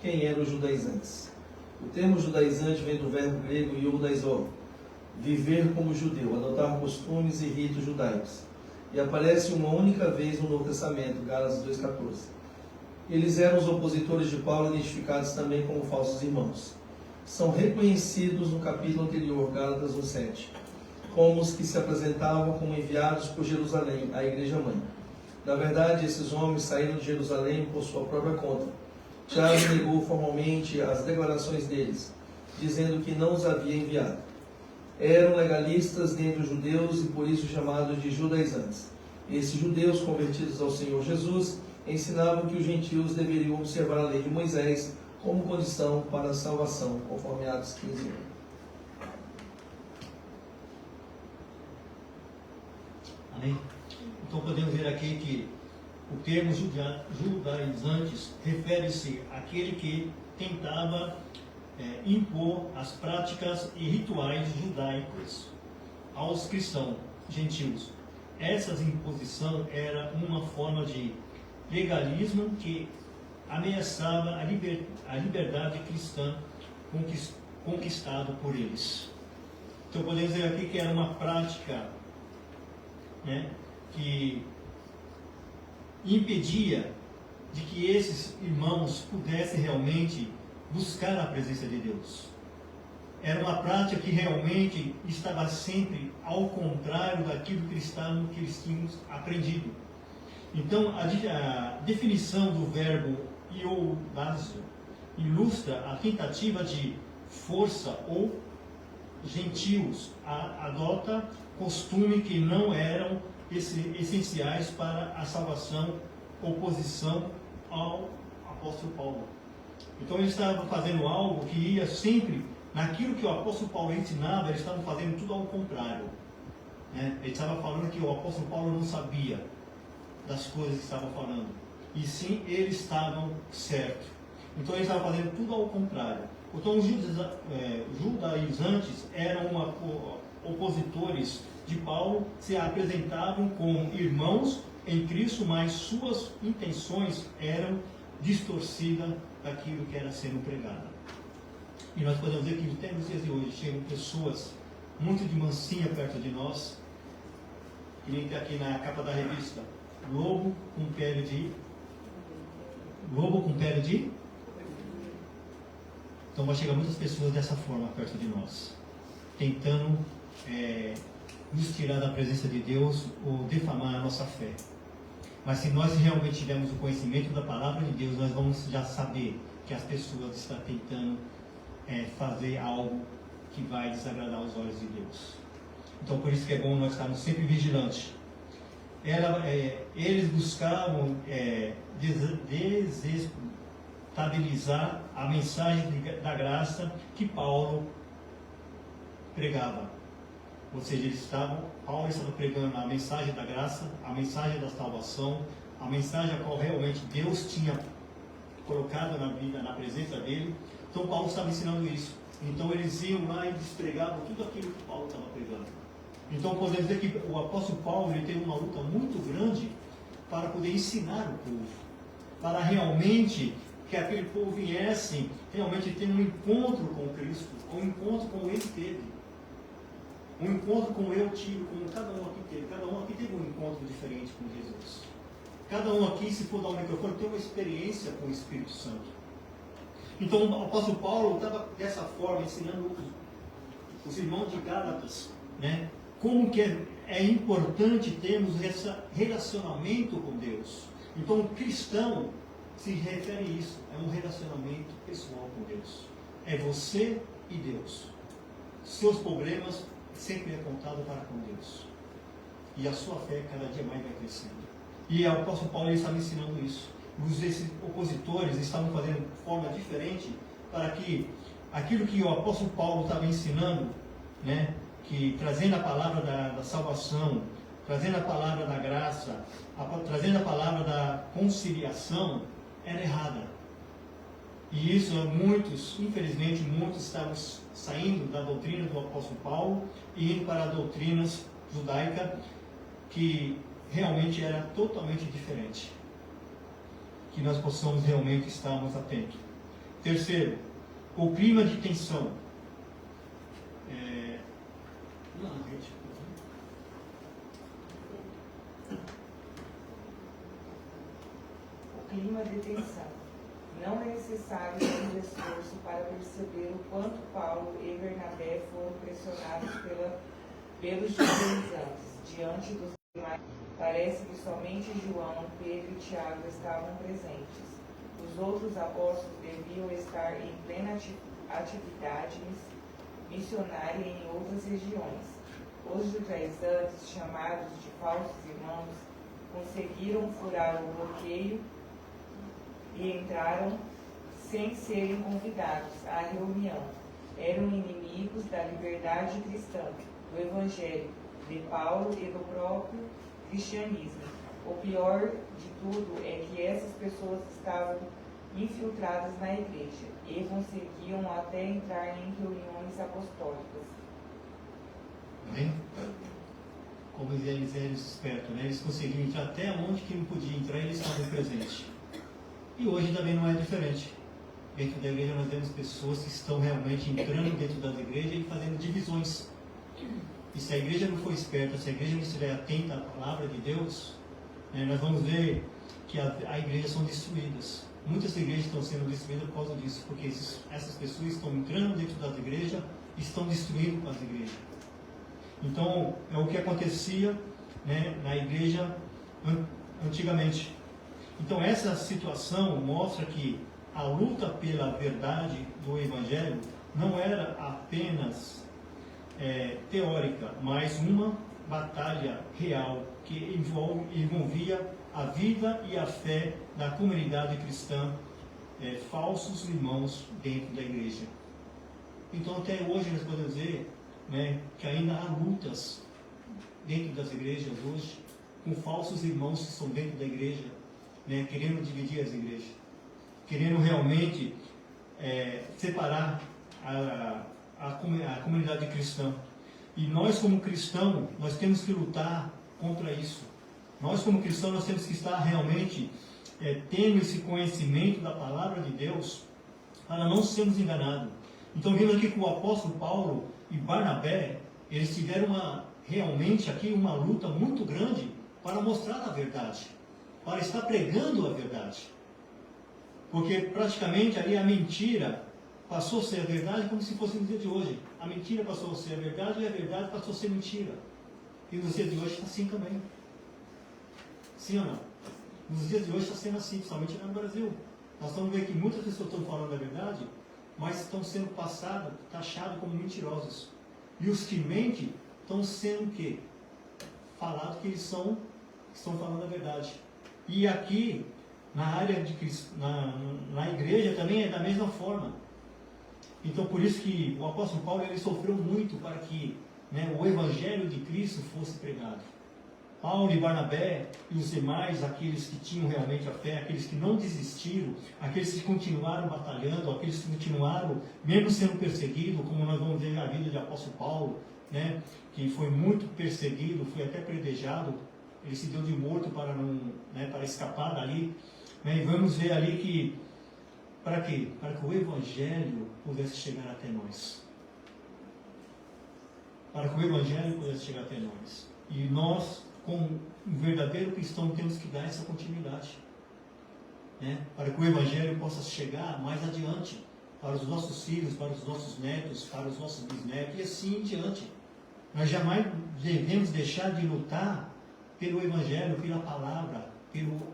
Quem eram os judaizantes? O termo judaizante vem do verbo grego iudaizó, viver como judeu, adotar costumes e ritos judaicos. E aparece uma única vez no Novo Testamento, Gálatas 2,14. Eles eram os opositores de Paulo, identificados também como falsos irmãos. São reconhecidos no capítulo anterior, Gálatas 1,7, como os que se apresentavam como enviados por Jerusalém, a igreja mãe. Na verdade, esses homens saíram de Jerusalém por sua própria conta. Tiago negou formalmente as declarações deles, dizendo que não os havia enviado. Eram legalistas dentre os judeus e por isso chamados de judaizantes. Esses judeus convertidos ao Senhor Jesus ensinavam que os gentios deveriam observar a lei de Moisés como condição para a salvação, conforme Atos 15. Amém? Então podemos ver aqui que o termo judaizantes refere-se àquele que tentava impor as práticas e rituais judaicos aos cristãos gentios. Essa imposição era uma forma de legalismo que ameaçava a liberdade cristã conquistada por eles. Então podemos ver aqui que era uma prática, né, que impedia de que esses irmãos pudessem realmente buscar a presença de Deus. Era uma prática que realmente estava sempre ao contrário daquilo que eles tinham aprendido. Então, a definição do verbo iodásio ilustra a tentativa de força ou gentios adota costumes que não eram essenciais para a salvação, oposição ao apóstolo Paulo. Então ele estava fazendo algo que ia sempre naquilo que o apóstolo Paulo ensinava. Eles estavam fazendo tudo ao contrário, né? Ele estava falando que o apóstolo Paulo não sabia das coisas que estava falando, e sim eles estavam certos. Então eles estavam fazendo tudo ao contrário. Então os judaizantes eram opositores de Paulo, se apresentavam como irmãos em Cristo, mas suas intenções eram distorcidas daquilo que era sendo pregado. E nós podemos ver que até nos dias de hoje chegam pessoas muito de mansinha perto de nós, que nem está aqui na capa da revista, lobo com pele de... Então vai chegar muitas pessoas dessa forma perto de nós, tentando nos tirar da presença de Deus ou defamar a nossa fé. Mas se nós realmente tivermos o conhecimento da palavra de Deus, nós vamos já saber que as pessoas estão tentando fazer algo que vai desagradar os olhos de Deus. Então por isso que é bom nós estarmos sempre vigilantes. Eles buscavam desestabilizar a mensagem da graça que Paulo pregava. Ou seja, Paulo estava pregando a mensagem da graça, a mensagem da salvação, a mensagem a qual realmente Deus tinha colocado na vida, na presença dele. Então Paulo estava ensinando isso. Então eles iam lá e despregavam tudo aquilo que Paulo estava pregando. Então podemos dizer que o apóstolo Paulo ele teve uma luta muito grande para poder ensinar o povo, para realmente que aquele povo viesse realmente ter um encontro com Cristo, um encontro como ele teve. Um encontro como eu tive, como cada um aqui teve. Cada um aqui teve um encontro diferente com Jesus. Cada um aqui, se for dar um microfone, tem uma experiência com o Espírito Santo. Então o apóstolo Paulo estava dessa forma ensinando os irmãos de Gálatas, né, como que é importante termos esse relacionamento com Deus. Então o cristão se refere a isso, é um relacionamento pessoal com Deus. É você e Deus. Seus problemas sempre é contado para com Deus. E a sua fé cada dia mais vai crescendo. E o apóstolo Paulo ele estava ensinando isso. Esses opositores estavam fazendo de forma diferente para que aquilo que o apóstolo Paulo estava ensinando, né, que trazendo a palavra da salvação, trazendo a palavra da graça, trazendo a palavra da conciliação, era errada. E isso, infelizmente, muitos estavam saindo da doutrina do apóstolo Paulo e indo para a doutrina judaica, que realmente era totalmente diferente. Que nós possamos realmente estarmos atentos. Terceiro, o clima de tensão. O clima de tensão. Não é necessário grande esforço para perceber o quanto Paulo e Bernabé foram pressionados pelos judaizantes. Diante dos demais, parece que somente João, Pedro e Tiago estavam presentes. Os outros apóstolos deviam estar em plena atividade missionária em outras regiões. Os judaizantes, chamados de falsos irmãos, conseguiram furar o bloqueio e entraram sem serem convidados à reunião. Eram inimigos da liberdade cristã, do Evangelho, de Paulo e do próprio cristianismo. O pior de tudo é que essas pessoas estavam infiltradas na igreja e conseguiam até entrar em reuniões apostólicas. Bem, como eles eram espertos, né? Eles conseguiam entrar até onde que não podia entrar, eles estavam presentes. E hoje também não é diferente. Dentro da igreja nós temos pessoas que estão realmente entrando dentro das igrejas e fazendo divisões. E se a igreja não for esperta, se a igreja não estiver atenta à palavra de Deus, né, nós vamos ver que as igrejas são destruídas. Muitas igrejas estão sendo destruídas por causa disso, porque essas pessoas estão entrando dentro das igrejas e estão destruindo as igrejas. Então, é o que acontecia, né, na igreja antigamente. Então, essa situação mostra que a luta pela verdade do Evangelho não era apenas teórica, mas uma batalha real que envolvia a vida e a fé da comunidade cristã, falsos irmãos dentro da igreja. Então, até hoje nós podemos dizer, né, que ainda há lutas dentro das igrejas hoje, com falsos irmãos que estão dentro da igreja, né, querendo dividir as igrejas, querendo realmente separar a comunidade cristã. E nós, como cristãos, nós temos que lutar contra isso. Nós, como cristãos, nós temos que estar realmente tendo esse conhecimento da palavra de Deus para não sermos enganados. Então, vemos aqui que o apóstolo Paulo e Barnabé, eles tiveram realmente aqui uma luta muito grande para mostrar a verdade, para estar pregando a verdade. Porque praticamente ali a mentira passou a ser a verdade como se fosse no dia de hoje. A mentira passou a ser a verdade e a verdade passou a ser mentira. E nos dias de hoje está assim também. Sim ou não? Nos dias de hoje está sendo assim, principalmente lá no Brasil. Nós estamos vendo que muitas pessoas estão falando a verdade, mas estão sendo taxados como mentirosos. E os que mentem estão sendo o quê? Falados que eles estão falando a verdade. E aqui, na área na igreja também é da mesma forma. Então, por isso que o apóstolo Paulo ele sofreu muito para que, né, o Evangelho de Cristo fosse pregado. Paulo e Barnabé e os demais, aqueles que tinham realmente a fé, aqueles que não desistiram, aqueles que continuaram batalhando, aqueles que continuaram, mesmo sendo perseguidos, como nós vamos ver na vida de apóstolo Paulo, né, que foi muito perseguido, foi até predejado, ele se deu de morto para, para escapar dali. Né, e vamos ver ali que, para quê? Para que o Evangelho pudesse chegar até nós. Para que o Evangelho pudesse chegar até nós. E nós, como um verdadeiro cristão, temos que dar essa continuidade, né? Para que o Evangelho possa chegar mais adiante, para os nossos filhos, para os nossos netos, para os nossos bisnetos, e assim em diante. Nós jamais devemos deixar de lutar pelo Evangelho, pela palavra,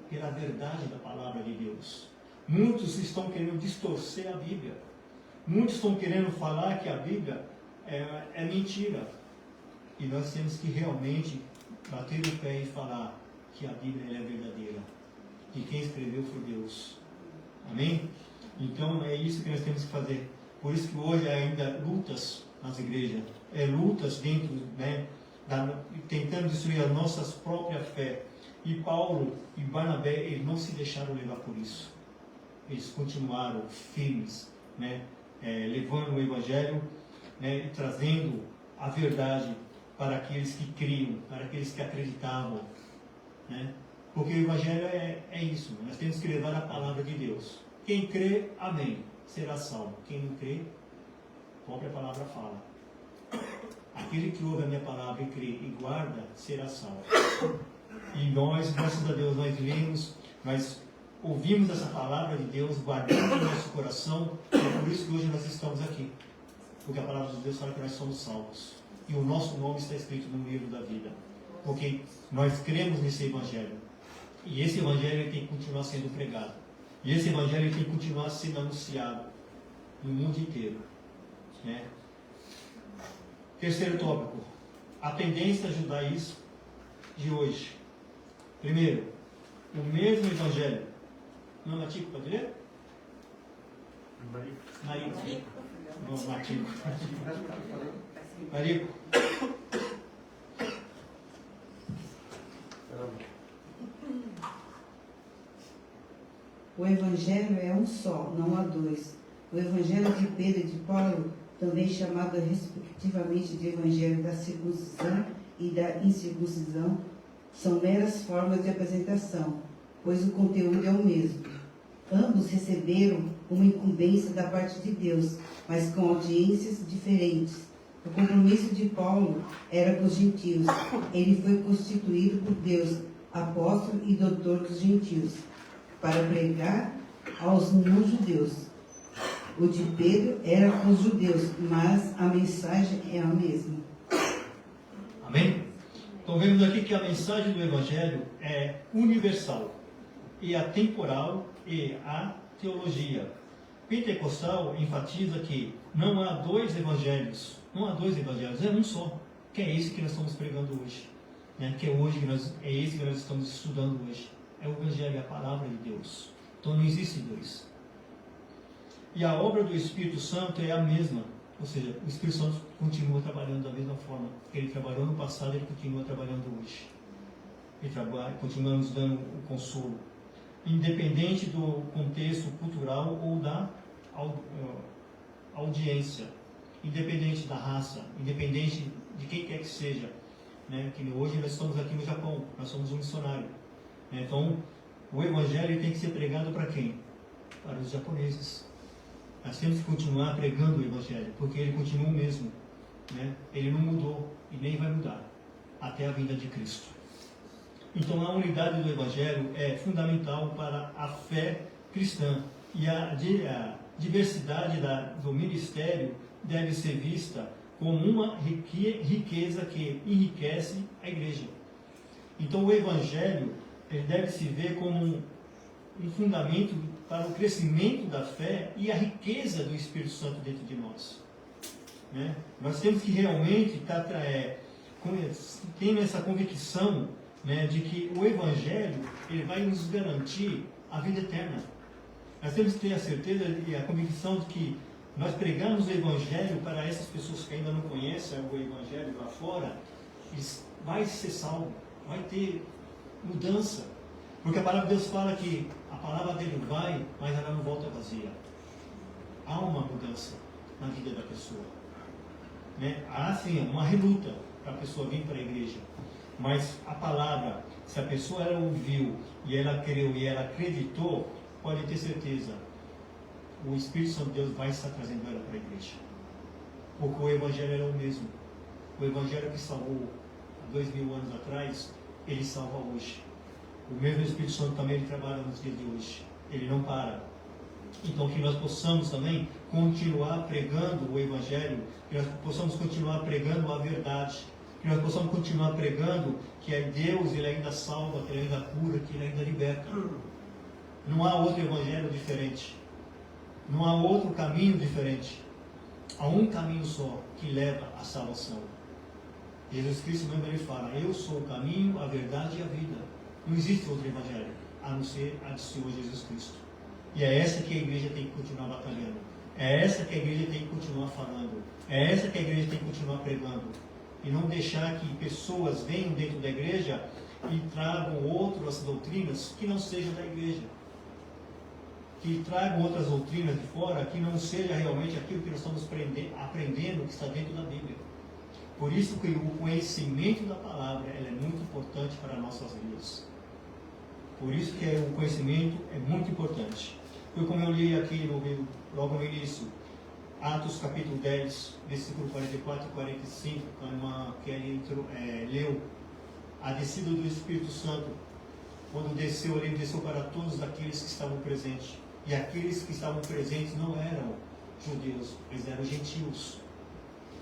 pela verdade da palavra de Deus. Muitos estão querendo distorcer a Bíblia. Muitos estão querendo falar que a Bíblia é mentira. E nós temos que realmente bater o pé e falar: que a Bíblia ela é verdadeira. E quem escreveu foi Deus. Amém? Então é isso que nós temos que fazer. Por isso que hoje há ainda lutas nas igrejas. Lutas dentro, tentando destruir a nossa própria fé. E Paulo e Barnabé, eles não se deixaram levar por isso. Eles continuaram firmes, levando o Evangelho, e trazendo a verdade para aqueles que criam, para aqueles que acreditavam. Porque o Evangelho é isso, nós temos que levar a palavra de Deus. Quem crê, amém, será salvo. Quem não crê, a própria palavra fala. Aquele que ouve a minha palavra e crê e guarda, será salvo. E nós, graças a Deus, nós lemos, nós ouvimos essa palavra de Deus, guardamos no nosso coração, e é por isso que hoje nós estamos aqui. Porque a palavra de Deus fala que nós somos salvos. E o nosso nome está escrito no livro da vida. Porque nós cremos nesse Evangelho. E esse Evangelho tem que continuar sendo pregado. E esse Evangelho tem que continuar sendo anunciado no mundo inteiro. Terceiro tópico. A tendência judaísta de hoje. Primeiro, o mesmo Evangelho. Não, Matico, pode ler? Marico. Não, Matico. Marico. O Evangelho é um só, não há dois. O Evangelho de Pedro e de Paulo, também chamado respectivamente de Evangelho da circuncisão e da incircuncisão, são meras formas de apresentação, pois o conteúdo é o mesmo. Ambos receberam uma incumbência da parte de Deus, mas com audiências diferentes. O compromisso de Paulo era com os gentios. Ele foi constituído por Deus, apóstolo e doutor dos gentios, para pregar aos não-judeus. O de Pedro era com os judeus, mas a mensagem é a mesma. Amém? Então vemos aqui que a mensagem do Evangelho é universal, e atemporal, e a teologia. Pentecostal enfatiza que não há dois evangelhos, é um só, que é esse que nós estamos pregando hoje, que é esse que nós estamos estudando hoje. É o Evangelho, é a palavra de Deus. Então não existe dois. E a obra do Espírito Santo é a mesma, ou seja, o Espírito Santo continua trabalhando da mesma forma que ele trabalhou no passado, ele continua trabalhando hoje. Ele continua nos dando o consolo, independente do contexto cultural ou da audiência, independente da raça, independente de quem quer que seja. Que hoje nós estamos aqui no Japão, nós somos um missionário. Então, o Evangelho tem que ser pregado para quem? Para os japoneses. Nós temos que continuar pregando o Evangelho, porque ele continua o mesmo. Ele não mudou e nem vai mudar até a vinda de Cristo. Então, a unidade do Evangelho é fundamental para a fé cristã. E a diversidade do ministério deve ser vista como uma riqueza que enriquece a igreja. Então, o Evangelho ele deve se ver como um fundamento para o crescimento da fé e a riqueza do Espírito Santo dentro de nós. Nós temos que realmente estar tendo essa convicção de que o Evangelho ele vai nos garantir a vida eterna. Nós temos que ter a certeza e a convicção de que nós pregamos o Evangelho para essas pessoas que ainda não conhecem o Evangelho lá fora, vai ser salvo, vai ter mudança. Porque a palavra de Deus fala que a palavra dele vai, mas ela não volta vazia. Há uma mudança na vida da pessoa. Há sim uma reluta para a pessoa vir para a igreja. Mas a palavra, se a pessoa ela ouviu e ela creu e ela acreditou, pode ter certeza, o Espírito Santo de Deus vai estar trazendo ela para a igreja. Porque o Evangelho é o mesmo. O Evangelho que salvou há 2000 anos atrás, ele salva hoje. O mesmo Espírito Santo também ele trabalha nos dias de hoje. Ele não para. Então que nós possamos também continuar pregando o Evangelho, que nós possamos continuar pregando a verdade, que nós possamos continuar pregando que é Deus, ele ainda salva, que ele ainda cura, que ele ainda liberta. Não há outro Evangelho diferente. Não há outro caminho diferente. Há um caminho só que leva à salvação. Jesus Cristo mesmo ele fala, eu sou o caminho, a verdade e a vida. Não existe outro evangelho, a não ser a do Senhor Jesus Cristo. E é essa que a igreja tem que continuar batalhando. É essa que a igreja tem que continuar falando. É essa que a igreja tem que continuar pregando. E não deixar que pessoas venham dentro da igreja e tragam outras doutrinas que não sejam da igreja. Que tragam outras doutrinas de fora que não seja realmente aquilo que nós estamos aprendendo que está dentro da Bíblia. Por isso que o conhecimento da palavra ela é muito importante para nossas vidas. Por isso que o conhecimento é muito importante. Foi como eu li aqui logo no início, Atos capítulo 10, versículo 44 e 45, que a irmã Kelly leu, a descida do Espírito Santo, quando desceu ali, desceu para todos aqueles que estavam presentes. E aqueles que estavam presentes não eram judeus, eles eram gentios.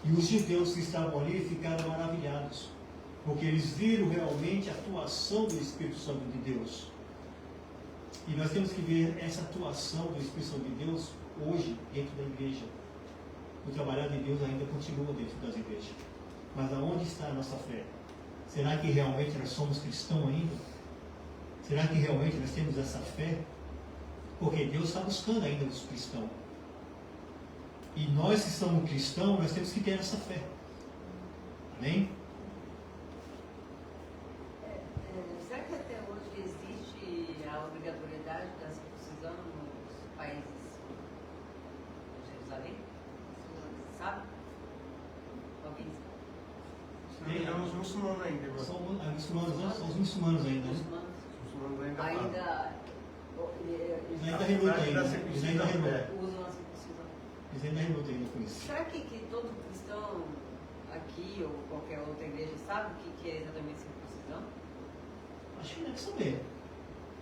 E os judeus que estavam ali ficaram maravilhados, porque eles viram realmente a atuação do Espírito Santo de Deus. E nós temos que ver essa atuação do Espírito Santo de Deus hoje dentro da igreja. O trabalhar de Deus ainda continua dentro das igrejas. Mas aonde está a nossa fé? Será que realmente nós somos cristãos ainda? Será que realmente nós temos essa fé? Porque Deus está buscando ainda os cristãos. E nós que somos cristãos, nós temos que ter essa fé. Amém? Será que até hoje existe a obrigatoriedade da circuncisão nos países de Jerusalém? Sabe? Alguém sabe? Tem os muçulmanos ainda. São os muçulmanos ainda. Né? Os muçulmanos ainda Eles ainda relutam ainda. Eles ainda relutam. usam a circuncisão. Eles ainda relutam ainda com isso. Será que todo cristão aqui ou qualquer outra igreja sabe o que é exatamente circuncisão? Acho que deve saber.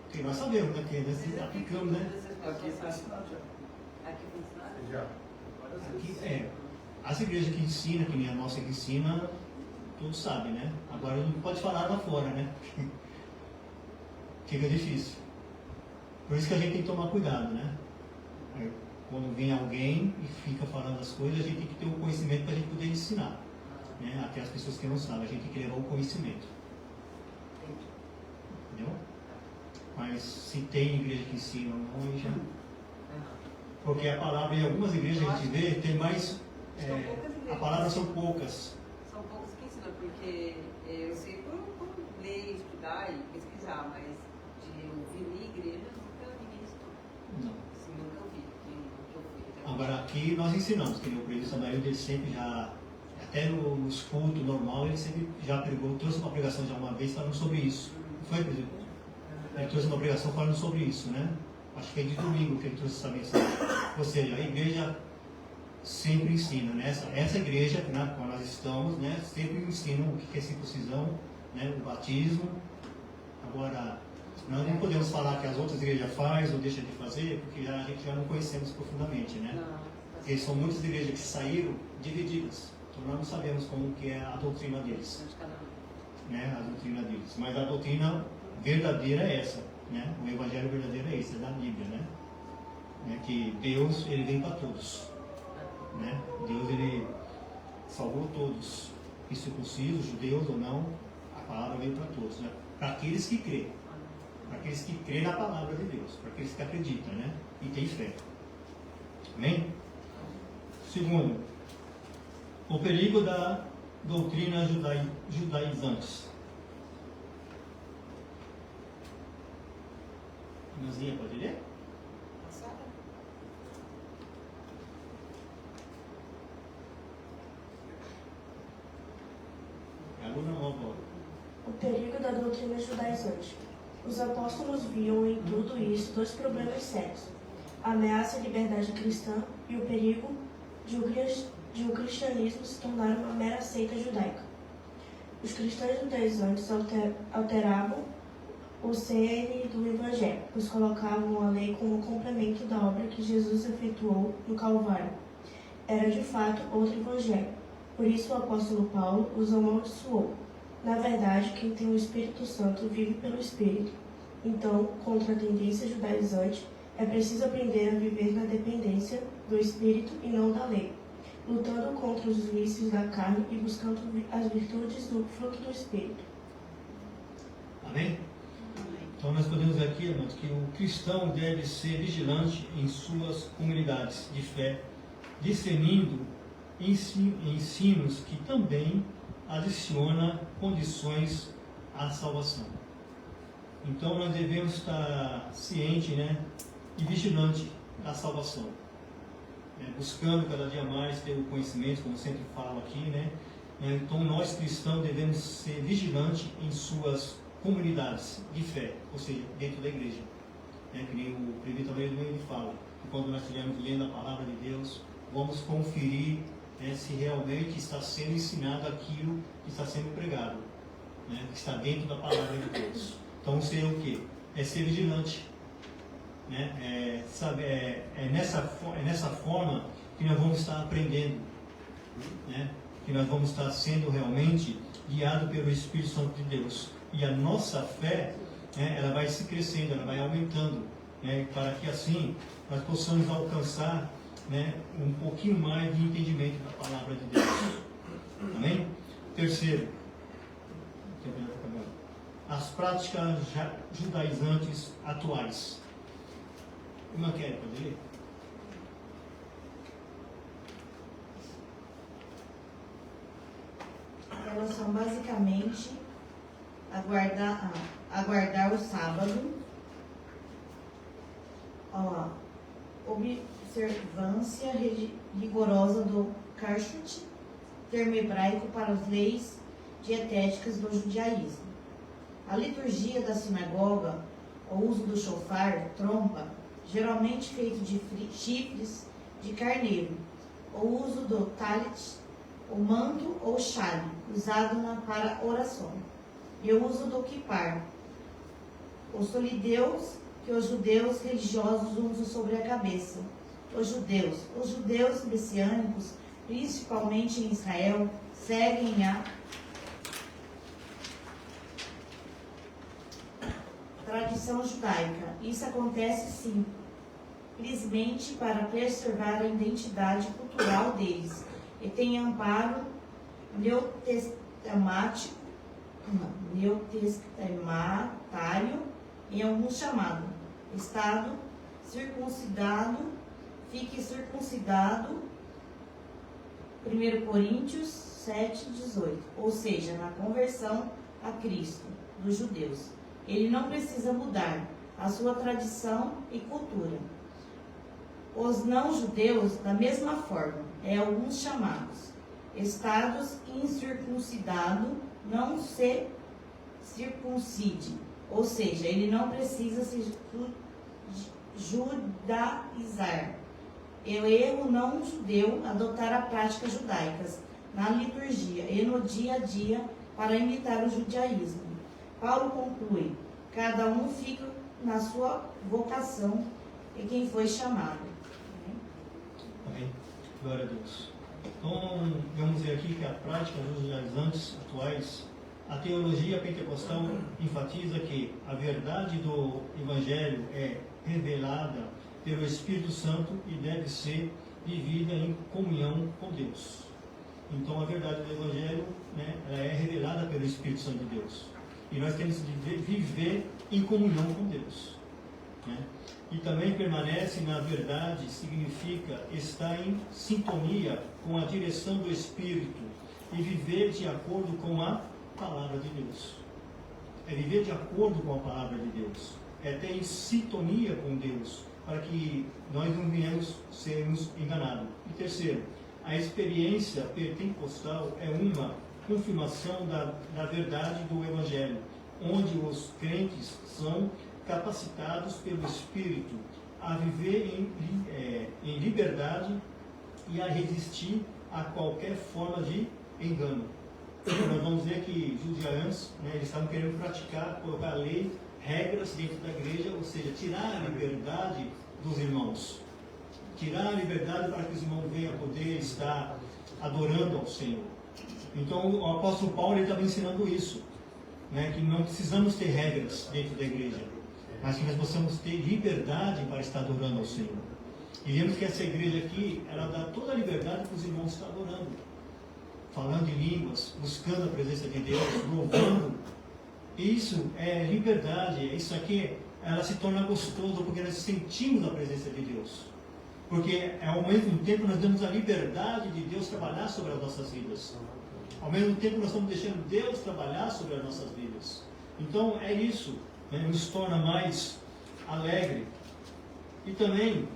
Porque nós sabemos, né? Porque nós aplicamos, né? Aqui está ensinado já. Aqui foi ensinado? Já. Aqui, as igrejas que ensinam, que nem a nossa que ensina, todos sabem, né? Agora não pode falar lá fora, né? Fica difícil. Por isso que a gente tem que tomar cuidado, né? Quando vem alguém e fica falando as coisas, a gente tem que ter o conhecimento para a gente poder ensinar. Né? Até as pessoas que não sabem, a gente tem que levar o conhecimento. Entendeu? Mas se tem igreja que ensina ou não, aí já... Porque a palavra, em algumas igrejas a gente vê, tem mais... a palavra são poucas. São poucas que ensinam, porque eu sei por ler, estudar e pesquisar, mas de ouvir igreja, nunca ninguém ensinou. Não. Assim, nunca ouvi. Que eu fui. Agora aqui nós ensinamos, que o presidente Samuel, ele sempre já, até nos cultos normal, ele sempre já pregou, trouxe uma pregação já uma vez falando sobre isso. Não foi, presidente? Ele trouxe uma pregação falando sobre isso, né? Acho que é de domingo que ele trouxe essa mensagem. Ou seja, a igreja sempre ensina, né? Essa igreja, na qual nós estamos, né? Sempre ensina o que é circuncisão, né? O batismo. Agora, nós não podemos falar que as outras igrejas fazem ou deixam de fazer, porque a gente já não conhecemos profundamente, né? Porque são muitas igrejas que saíram divididas. Então nós não sabemos como que é a doutrina deles. Né? A doutrina deles. Mas a doutrina verdadeira é essa. Né? O evangelho verdadeiro é esse, é da Bíblia. Né? Que Deus, ele vem para todos. Né? Deus, ele salvou todos. Incircuncisos, judeus ou não, a palavra veio para todos. Né? Para aqueles que creem. Para aqueles que creem na palavra de Deus. Para aqueles que acreditam, né? E têm fé. Amém? Segundo, o perigo da doutrina judaizante. Irmãzinha, pode ler? Aluna nova. O perigo da doutrina judaizante. Os apóstolos viam em tudo isso dois problemas sérios: a ameaça à liberdade cristã e o perigo de o cristianismo se tornar uma mera seita judaica. Os cristãos judaizantes alteravam o cerne do Evangelho, pois colocavam a lei como complemento da obra que Jesus efetuou no Calvário. Era de fato outro Evangelho. Por isso o apóstolo Paulo os amaldiçoou. Na verdade, quem tem o Espírito Santo vive pelo Espírito. Então, contra a tendência judaizante, é preciso aprender a viver na dependência do Espírito e não da lei, lutando contra os vícios da carne e buscando as virtudes do fruto do Espírito. Amém? Então nós podemos ver aqui, irmãos, que o cristão deve ser vigilante em suas comunidades de fé, discernindo ensinos que também adiciona condições à salvação. Então nós devemos estar ciente, né, e vigilante da salvação, né, buscando cada dia mais ter o conhecimento, como sempre falo aqui, né. Então nós cristãos devemos ser vigilantes em suas comunidades de fé, ou seja, dentro da igreja, né, que nem o presbítero ele fala, que quando nós estivermos lendo a palavra de Deus, vamos conferir, né, se realmente está sendo ensinado aquilo que está sendo pregado, né, que está dentro da palavra de Deus. Então ser o quê? É ser vigilante, né? É nessa forma que nós vamos estar aprendendo, né? Que nós vamos estar sendo realmente guiados pelo Espírito Santo de Deus. E a nossa fé, né, ela vai se crescendo, ela vai aumentando, né, para que assim nós possamos alcançar, né, um pouquinho mais de entendimento da palavra de Deus. Amém? Terceiro, as práticas judaizantes atuais. Uma quer pode ler? Elas são basicamente aguardar o sábado, observância rigorosa do kashrut, termo hebraico para as leis dietéticas do judaísmo. A liturgia da sinagoga, o uso do shofar, trompa, geralmente feito de chifres de carneiro, o uso do talit, o manto ou chale, usado para oração, e o uso do kippar, o solideus que os judeus religiosos usam sobre a cabeça. Os judeus messiânicos, principalmente em Israel, seguem a tradição judaica. Isso acontece simplesmente para preservar a identidade cultural deles e tem amparo neotestamentário em algum chamado Estado circuncidado, fique circuncidado, 1 Coríntios 7,18, ou seja, na conversão a Cristo dos judeus. Ele não precisa mudar a sua tradição e cultura. Os não-judeus, da mesma forma, alguns chamados estados incircuncidado, não se circuncide, ou seja, ele não precisa se judaizar. É o erro não-judeu adotar a prática judaicas na liturgia e no dia a dia para imitar o judaísmo. Paulo conclui: cada um fica na sua vocação e quem foi chamado. Amém. Glória a Deus. Então, vamos ver aqui que a prática dos judaizantes atuais, a teologia pentecostal enfatiza que a verdade do Evangelho é revelada pelo Espírito Santo e deve ser vivida em comunhão com Deus. Então, a verdade do Evangelho, né, ela é revelada pelo Espírito Santo de Deus. E nós temos que viver em comunhão com Deus, né? E também permanece na verdade significa estar em sintonia com a direção do Espírito e viver de acordo com a palavra de Deus. É viver de acordo com a palavra de Deus. É ter em sintonia com Deus, para que nós não venhamos sermos enganados. E terceiro, a experiência pentecostal é uma confirmação da verdade do Evangelho, onde os crentes são capacitados pelo Espírito a viver em liberdade e a resistir a qualquer forma de engano. Então, nós vamos ver que judaizantes, né, eles estavam querendo praticar, colocar lei, regras dentro da igreja, ou seja, tirar a liberdade dos irmãos. Tirar a liberdade para que os irmãos venham a poder estar adorando ao Senhor. Então o apóstolo Paulo estava ensinando isso, né, que não precisamos ter regras dentro da igreja, mas que nós possamos ter liberdade para estar adorando ao Senhor. E vemos que essa igreja aqui, ela dá toda a liberdade para os irmãos estar adorando, falando em línguas, buscando a presença de Deus, louvando, E isso é liberdade, isso aqui, ela se torna gostoso porque nós sentimos a presença de Deus. Porque ao mesmo tempo nós damos a liberdade de Deus trabalhar sobre as nossas vidas. Ao mesmo tempo nós estamos deixando Deus trabalhar sobre as nossas vidas. Então é isso, né? Nos torna mais alegre. E também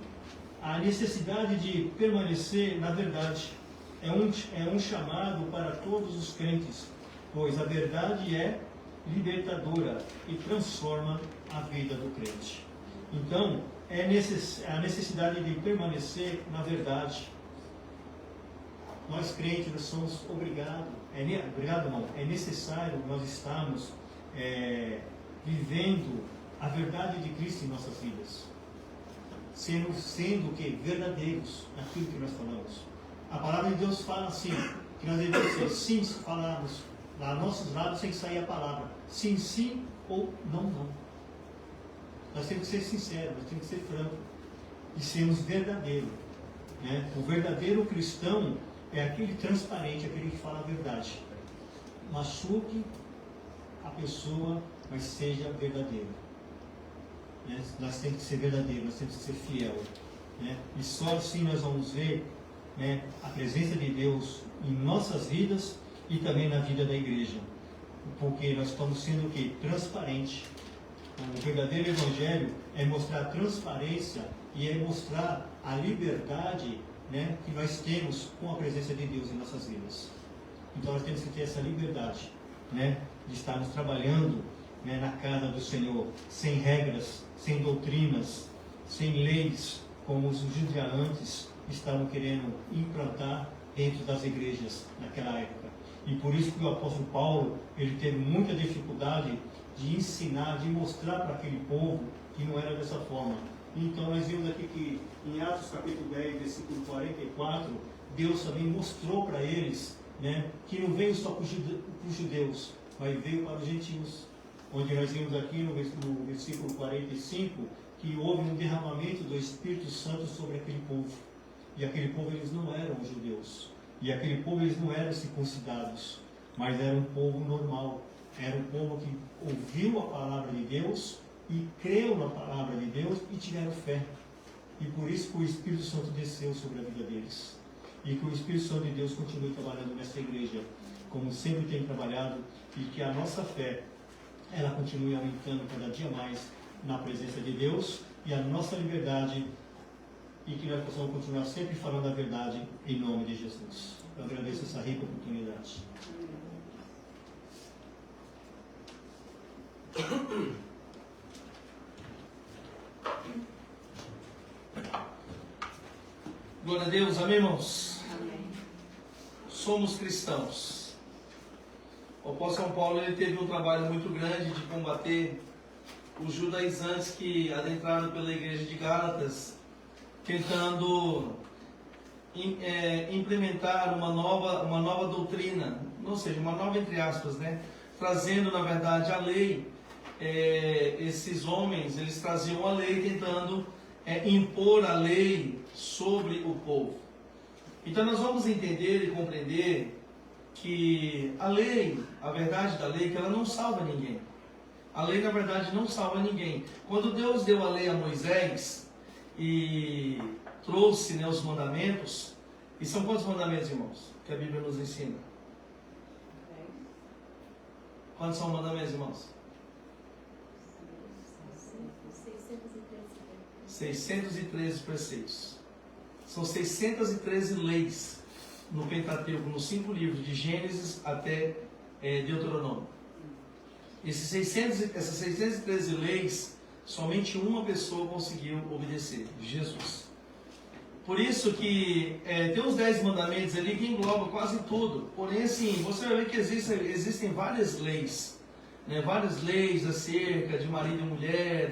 a necessidade de permanecer na verdade. É um chamado para todos os crentes, pois a verdade é libertadora e transforma a vida do crente. Então, é a necessidade de permanecer na verdade. Nós crentes nós somos obrigados, é necessário nós estarmos vivendo a verdade de Cristo em nossas vidas, sendo o que? Verdadeiros naquilo que nós falamos. A palavra de Deus fala assim, que nós devemos ser sim, falarmos a nossos lábios sem sair a palavra sim, sim ou não, não. Nós temos que ser sinceros, nós temos que ser francos e sermos verdadeiros, né? O verdadeiro cristão é aquele transparente, aquele que fala a verdade. Machuque a pessoa, mas seja verdadeiro, né? Nós temos que ser verdadeiros, nós temos que ser fiel, né? E só assim nós vamos ver, né, a presença de Deus em nossas vidas e também na vida da igreja, porque nós estamos sendo o quê? Transparente. O verdadeiro evangelho é mostrar transparência e é mostrar a liberdade, né, que nós temos com a presença de Deus em nossas vidas. Então nós temos que ter essa liberdade, né, de estarmos trabalhando, né, na casa do Senhor, sem regras, sem doutrinas, sem leis, como os judaizantes estavam querendo implantar dentro das igrejas naquela época. E por isso que o apóstolo Paulo, ele teve muita dificuldade de ensinar, de mostrar para aquele povo que não era dessa forma. Então nós vimos aqui que em Atos capítulo 10, versículo 44, Deus também mostrou para eles, né, que não veio só para os judeus, mas veio para os gentios. Onde nós vimos aqui no versículo 45, que houve um derramamento do Espírito Santo sobre aquele povo. E aquele povo, eles não eram os judeus. E aquele povo, eles não eram circuncidados, mas era um povo normal. Era um povo que ouviu a palavra de Deus e creu na palavra de Deus e tiveram fé. E por isso que o Espírito Santo desceu sobre a vida deles. E que o Espírito Santo de Deus continue trabalhando nessa igreja, como sempre tem trabalhado, e que a nossa fé, ela continue aumentando cada dia mais na presença de Deus, e a nossa liberdade, e que nós possamos continuar sempre falando a verdade em nome de Jesus. Eu agradeço essa rica oportunidade. Glória a Deus, amém, irmãos? Amém. Somos cristãos. O apóstolo São Paulo, ele teve um trabalho muito grande de combater os judaizantes que adentraram pela igreja de Gálatas, tentando implementar uma nova doutrina, ou seja, uma nova entre aspas, né? Trazendo na verdade a lei. Esses homens, eles traziam a lei tentando impor a lei sobre o povo. Então nós vamos entender e compreender que a lei, a verdade da lei, que ela não salva ninguém. A lei na verdade não salva ninguém. Quando Deus deu a lei a Moisés e trouxe, né, os mandamentos, e são quantos mandamentos, irmãos, que a Bíblia nos ensina? Quantos são mandamentos, irmãos? 613 preceitos. São 613 leis no Pentateuco, nos 5 livros, de Gênesis até Deuteronômio. Essas 613 leis, somente uma pessoa conseguiu obedecer: Jesus. Por isso que tem os 10 mandamentos ali que englobam quase tudo. Porém, assim, você vai ver que existem várias leis, né? Várias leis acerca de marido e mulher,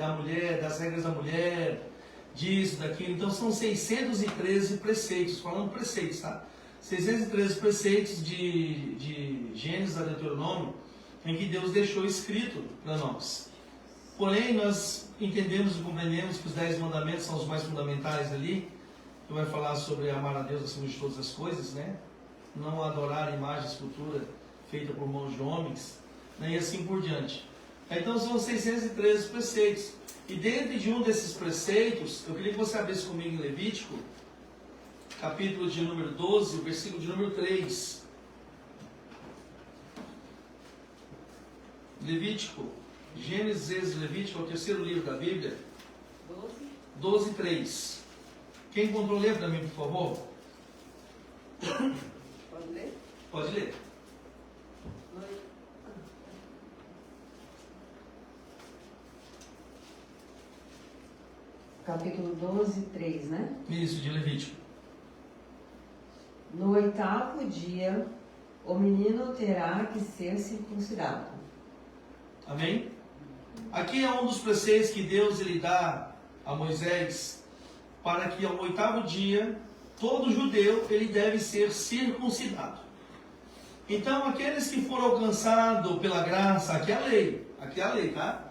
das regras da mulher, disso, daquilo. Então são 613 preceitos, falando preceitos, tá? 613 preceitos de Gênesis a Deuteronômio, em que Deus deixou escrito para nós. Porém, nós entendemos e compreendemos que os 10 mandamentos são os mais fundamentais ali, que vai falar sobre amar a Deus acima de todas as coisas, né? Não adorar a imagem, escultura feita por mãos de homens, né? E assim por diante. Então são 613 preceitos. E dentro de um desses preceitos, eu queria que você abrisse comigo em Levítico, capítulo de número 12, o versículo de número 3. Levítico, Gênesis e Levítico, é o terceiro livro da Bíblia. 12, 3. Quem encontrou, lê para mim, por favor. Pode ler? Pode ler. Capítulo 12, 3, né? Isso, de Levítico. No 8º dia, o menino terá que ser circuncidado. Amém? Aqui é um dos preceitos que Deus ele dá a Moisés, para que ao 8º dia, todo judeu ele deve ser circuncidado. Então, aqueles que foram alcançados pela graça, aqui é a lei, tá?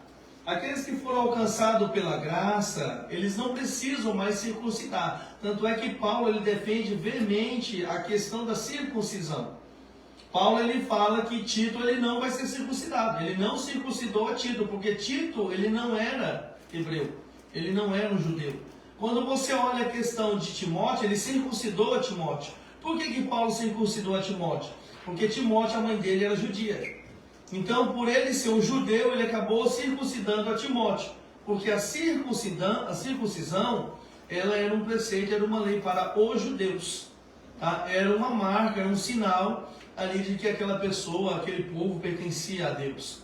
Aqueles que foram alcançados pela graça, eles não precisam mais circuncidar. Tanto é que Paulo ele defende veemente a questão da circuncisão. Paulo ele fala que Tito ele não vai ser circuncidado. Ele não circuncidou a Tito, porque Tito ele não era hebreu, ele não era um judeu. Quando você olha a questão de Timóteo, ele circuncidou a Timóteo. Por que Paulo circuncidou a Timóteo? Porque Timóteo, a mãe dele era judia. Então, por ele ser um judeu, ele acabou circuncidando a Timóteo. Porque a circuncisão, ela era um preceito, era uma lei para os judeus. Tá? Era uma marca, era um sinal ali de que aquela pessoa, aquele povo pertencia a Deus.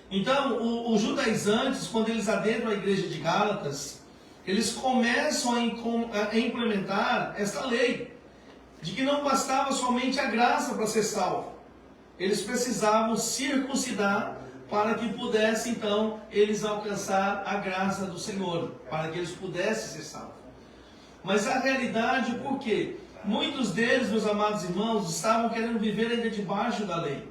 Então, os judaizantes, quando eles adentram a igreja de Gálatas, eles começam a implementar essa lei, de que não bastava somente a graça para ser salvo. Eles precisavam circuncidar para que pudessem, então, eles alcançar a graça do Senhor, para que eles pudessem ser salvos. Mas a realidade, por quê? Muitos deles, meus amados irmãos, estavam querendo viver ainda debaixo da lei.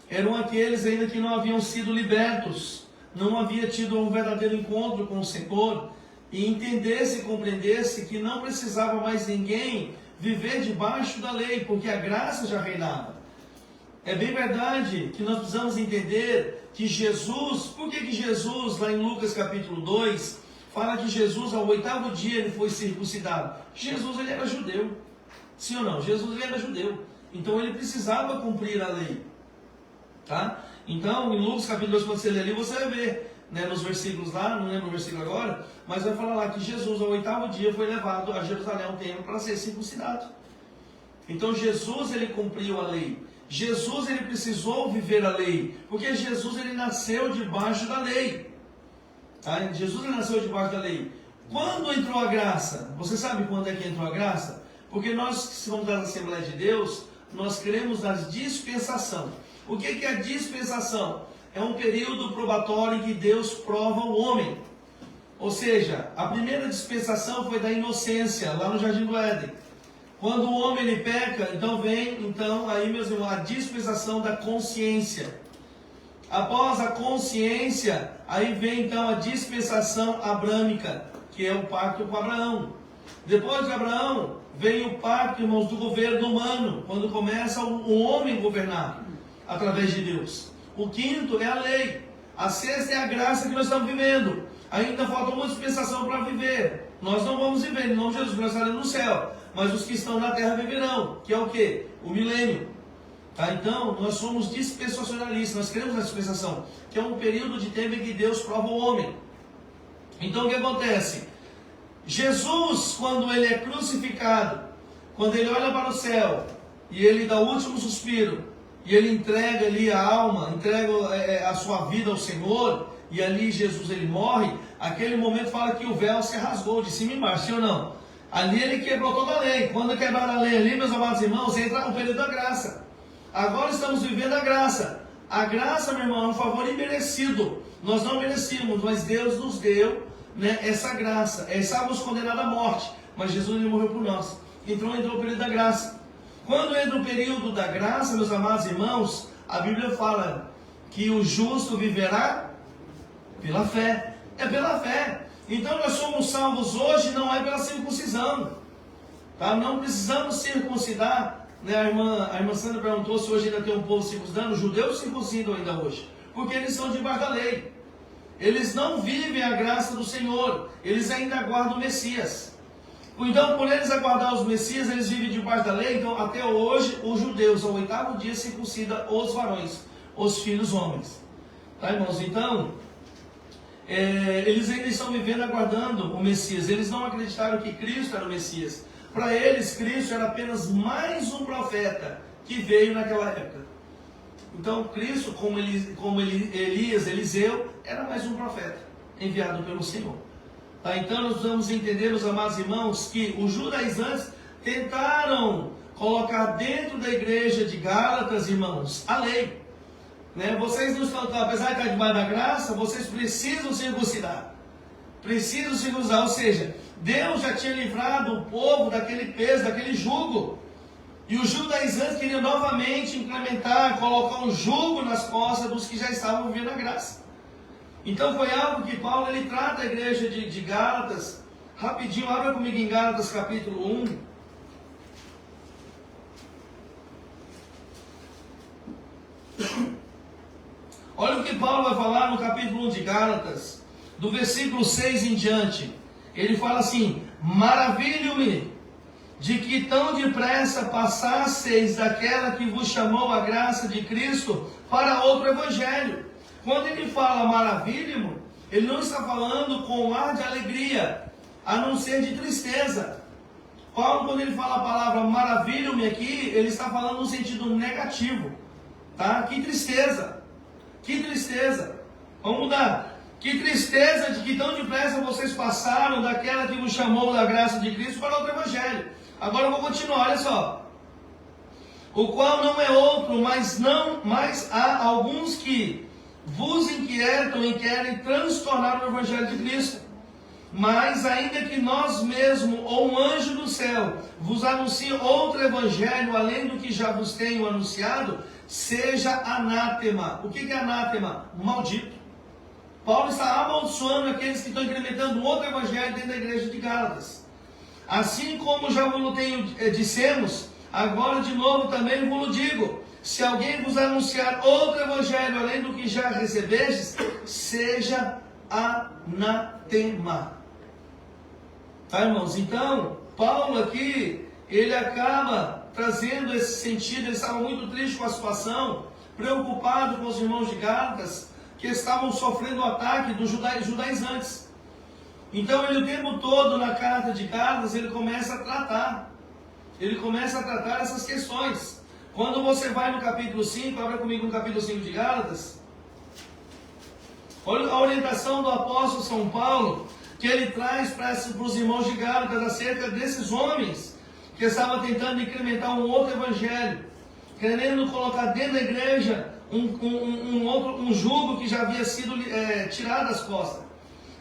Eram aqueles ainda que não haviam sido libertos, não havia tido um verdadeiro encontro com o Senhor, e entendesse e compreendesse que não precisava mais ninguém viver debaixo da lei, porque a graça já reinava. É bem verdade que nós precisamos entender que Jesus, por que Jesus, lá em Lucas capítulo 2, fala que Jesus ao 8º dia ele foi circuncidado? Jesus ele era judeu, sim ou não? Jesus ele era judeu, então ele precisava cumprir a lei, tá? Então em Lucas capítulo 2, quando você lê ali, você vai ver, né, nos versículos lá, não lembro o versículo agora, mas vai falar lá que Jesus ao 8º dia foi levado a Jerusalém ao templo para ser circuncidado. Então Jesus ele cumpriu a lei. Jesus ele precisou viver a lei, porque Jesus ele nasceu debaixo da lei. Tá? Jesus ele nasceu debaixo da lei. Quando entrou a graça? Você sabe quando é que entrou a graça? Porque nós que somos da Assembleia de Deus, nós cremos na dispensação. O que é a dispensação? É um período probatório em que Deus prova o homem. Ou seja, a primeira dispensação foi da inocência, lá no Jardim do Éden. Quando o homem ele peca, então vem, aí meus irmãos, a dispensação da consciência. Após a consciência, aí vem então a dispensação abrâmica, que é o pacto com Abraão. Depois de Abraão, vem o pacto, irmãos, do governo humano, quando começa o homem governar, através de Deus. O quinto é a lei. A sexta é a graça que nós estamos vivendo. Ainda falta uma dispensação para viver. Nós não vamos viver, em nome de Jesus, nós estaremos no céu. Mas os que estão na terra viverão, que é o quê? O milênio. Tá? Então, nós somos dispensacionalistas, nós queremos a dispensação, que é um período de tempo em que Deus prova o homem. Então, o que acontece? Jesus, quando ele é crucificado, quando ele olha para o céu, e ele dá o último suspiro, e ele entrega ali a alma, entrega a sua vida ao Senhor, e ali Jesus ele morre, aquele momento fala que o véu se rasgou de cima e embaixo, sim ou não? Ali ele quebrou toda a lei. Quando quebrar a lei ali, meus amados irmãos, entra o período da graça. Agora estamos vivendo a graça. A graça, meu irmão, é um favor imerecido. Nós não merecíamos, mas Deus nos deu, né, essa graça. Estávamos condenados à morte, mas Jesus ele morreu por nós. Então entrou o período da graça. Quando entra o período da graça, meus amados irmãos, a Bíblia fala que o justo viverá pela fé. É pela fé. Então nós somos salvos hoje, não é pela circuncisão. Tá? Não precisamos circuncidar. Né? A irmã Sandra perguntou se hoje ainda tem um povo circuncidando. Os judeus circuncidam ainda hoje. porque eles são debaixo da lei. Eles não vivem a graça do Senhor, eles ainda aguardam o Messias. Então, por eles aguardar os Messias, eles vivem debaixo da lei. Então, até hoje, os judeus, ao 8º dia, circuncidam os varões, os filhos homens. Tá, irmãos? Então, eles ainda estão vivendo aguardando o Messias. Eles não acreditaram que Cristo era o Messias. Para eles, Cristo era apenas mais um profeta que veio naquela época. Então, Cristo, como Elias, Eliseu, era mais um profeta enviado pelo Senhor. Tá? Então, nós vamos entender, meus amados irmãos, que os judaizantes tentaram colocar dentro da igreja de Gálatas, irmãos, a lei. Né? Vocês não estão, apesar de estar debaixo da graça, vocês precisam circuncidar. Precisam circuncidar, ou seja, Deus já tinha livrado o povo daquele peso, daquele jugo. E os judaizantes queriam novamente implementar, colocar um jugo nas costas dos que já estavam vivendo a graça. Então foi algo que Paulo ele trata a igreja de Gálatas. Rapidinho, abra comigo em Gálatas capítulo 1. Olha o que Paulo vai falar no capítulo 1 de Gálatas, do versículo 6 em diante. Ele fala assim: maravilho-me de que tão depressa passasseis daquela que vos chamou a graça de Cristo para outro evangelho. Quando ele fala maravilho, ele não está falando com ar de alegria, a não ser de tristeza. Paulo, quando ele fala a palavra maravilho-me aqui, ele está falando no sentido negativo. Tá? Que tristeza! Que tristeza! Vamos mudar. Que tristeza de que tão depressa vocês passaram daquela que vos chamou da graça de Cristo para outro evangelho. Agora eu vou continuar, olha só. O qual não é outro, mas há alguns que vos inquietam e querem transtornar o evangelho de Cristo. Mas ainda que nós mesmos, ou um anjo do céu, vos anuncie outro evangelho, além do que já vos tenho anunciado, seja anátema. O que é anátema? Maldito. Paulo está amaldiçoando aqueles que estão incrementando outro evangelho dentro da igreja de Gálatas. Assim como já vos dissemos, agora de novo também vos digo: se alguém vos anunciar outro evangelho além do que já recebestes, seja anátema. Tá, irmãos? Então, Paulo aqui, ele acaba trazendo esse sentido. Ele estava muito triste com a situação, preocupado com os irmãos de Gálatas, que estavam sofrendo o ataque dos judaizantes. Então ele o tempo todo na carta de Gálatas, ele começa a tratar essas questões. Quando você vai no capítulo 5, abra comigo no capítulo 5 de Gálatas, olha a orientação do apóstolo São Paulo, que ele traz para os irmãos de Gálatas acerca desses homens que estavam tentando incrementar um outro evangelho, querendo colocar dentro da igreja um jugo que já havia sido tirado das costas.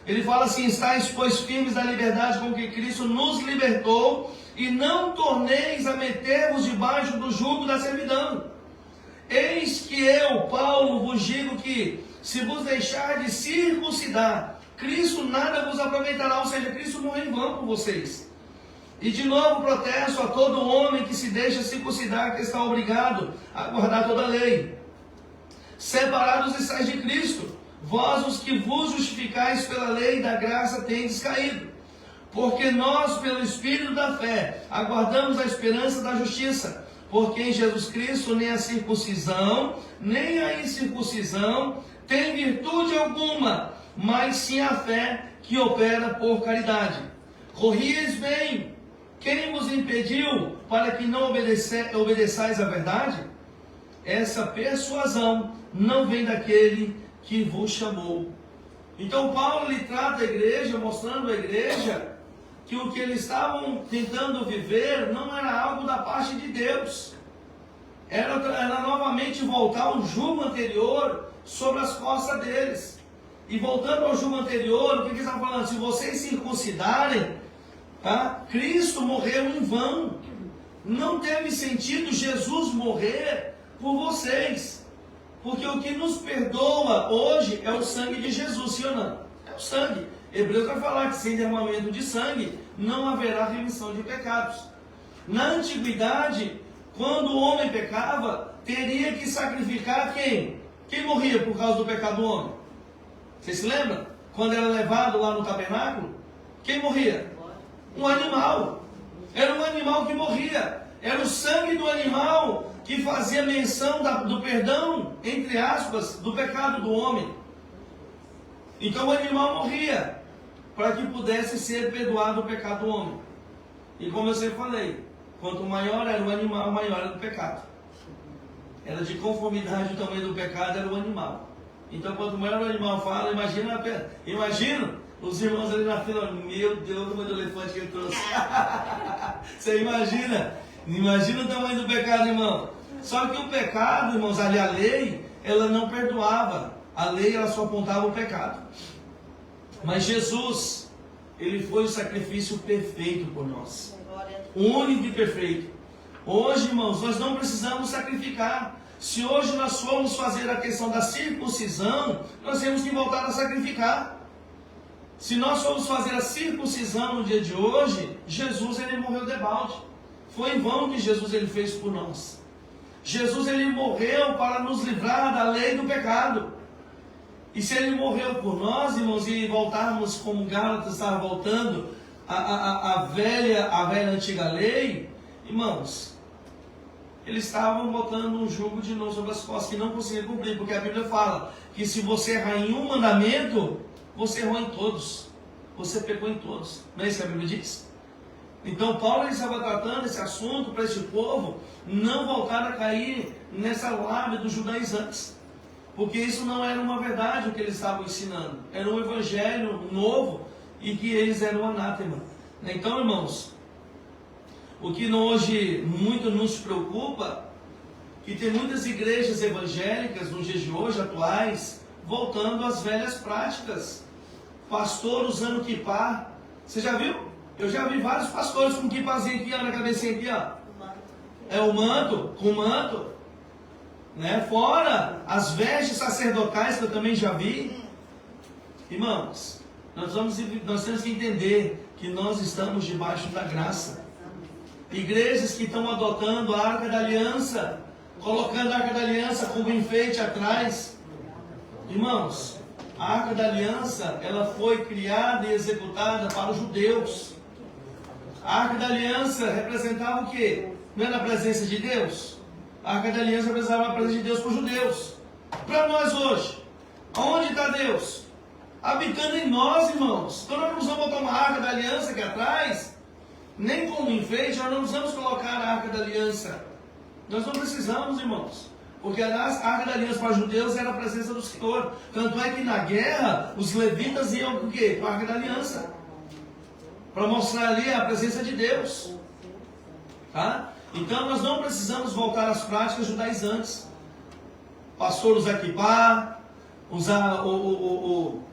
Ele fala assim: estáis, pois, firmes na liberdade com que Cristo nos libertou, e não torneis a meter-vos debaixo do jugo da servidão. Eis que eu, Paulo, vos digo que, se vos deixar de circuncidar, Cristo nada vos aproveitará, ou seja, Cristo morreu em vão por vocês. E de novo protesto a todo homem que se deixa circuncidar, que está obrigado a guardar toda a lei. Separados estáis de Cristo, vós os que vos justificais pela lei da graça tendes caído. Porque nós, pelo Espírito da fé, aguardamos a esperança da justiça. Porque em Jesus Cristo nem a circuncisão, nem a incircuncisão tem virtude alguma, mas sim a fé que opera por caridade. Corrieis bem, quem vos impediu para que não obedeçais à verdade? Essa persuasão não vem daquele que vos chamou. Então Paulo lhe trata a igreja, mostrando à igreja que o que eles estavam tentando viver não era algo da parte de Deus. Era novamente voltar ao jugo anterior sobre as costas deles. E voltando ao jugo anterior, o que eles estavam falando? Se vocês circuncidarem, tá? Cristo morreu em vão. Não teve sentido Jesus morrer por vocês. Porque o que nos perdoa hoje é o sangue de Jesus, sim ou não? É o sangue. Hebreus vai falar que sem derramamento de sangue não haverá remissão de pecados. Na antiguidade, quando o homem pecava, teria que sacrificar quem? Quem morria por causa do pecado do homem? Vocês se lembram? Quando era levado lá no tabernáculo, quem morria? Um animal. Era um animal que morria. Era o sangue do animal que fazia menção do perdão, entre aspas, do pecado do homem. Então o animal morria para que pudesse ser perdoado o pecado do homem. E como eu sempre falei, quanto maior era o animal, maior era o pecado. Era de conformidade o tamanho do pecado, era o animal. Então quanto maior o animal fala, imagina os irmãos ali na fila, meu Deus, o tamanho do elefante que ele trouxe. Você imagina o tamanho do pecado, irmão. Só que o pecado, irmãos, ali a lei, ela não perdoava. A lei, ela só apontava o pecado. Mas Jesus, ele foi o sacrifício perfeito por nós. Único e perfeito. Hoje, irmãos, nós não precisamos sacrificar. Se hoje nós formos fazer a questão da circuncisão, nós temos que voltar a sacrificar. Se nós formos fazer a circuncisão no dia de hoje, Jesus, ele morreu de balde. Foi em vão que Jesus, ele fez por nós. Jesus, ele morreu para nos livrar da lei do pecado. E se ele morreu por nós, irmãos, e voltarmos como Gálatas estava voltando a velha antiga lei, irmãos, eles estavam botando um jugo de novo sobre as costas que não conseguiam cumprir, porque a Bíblia fala que se você errar em um mandamento, você errou em todos, você pecou em todos. Não é isso que a Bíblia diz? Então Paulo, ele estava tratando esse assunto para este povo não voltar a cair nessa lábia dos judaizantes, porque isso não era uma verdade o que eles estavam ensinando, era um evangelho novo e que eles eram anátema. Então, irmãos, o que hoje muito nos preocupa, que tem muitas igrejas evangélicas nos dias de hoje, atuais, voltando às velhas práticas. Pastor usando kippá. Você já viu? Eu já vi vários pastores com kippazinho aqui, ó, na cabecinha aqui, ó. É o manto, com manto. Né? Fora as vestes sacerdotais que eu também já vi. Irmãos, nós temos que entender que nós estamos debaixo da graça. Igrejas que estão adotando a Arca da Aliança, colocando a Arca da Aliança como enfeite atrás. Irmãos, a Arca da Aliança, ela foi criada e executada para os judeus. A Arca da Aliança representava o quê? Não era a presença de Deus? A Arca da Aliança representava a presença de Deus para os judeus. Para nós hoje, onde está Deus? Habitando em nós, irmãos. Então nós não precisamos botar uma Arca da Aliança aqui atrás, nem como enfeite, nós não precisamos colocar a Arca da Aliança. Nós não precisamos, irmãos. Porque a Arca da Aliança para os judeus era a presença do Senhor. Tanto é que na guerra, os levitas iam com o quê? Com a Arca da Aliança. Para mostrar ali a presença de Deus. Tá? Então nós não precisamos voltar às práticas judaizantes. Pastor usar kippá, usar como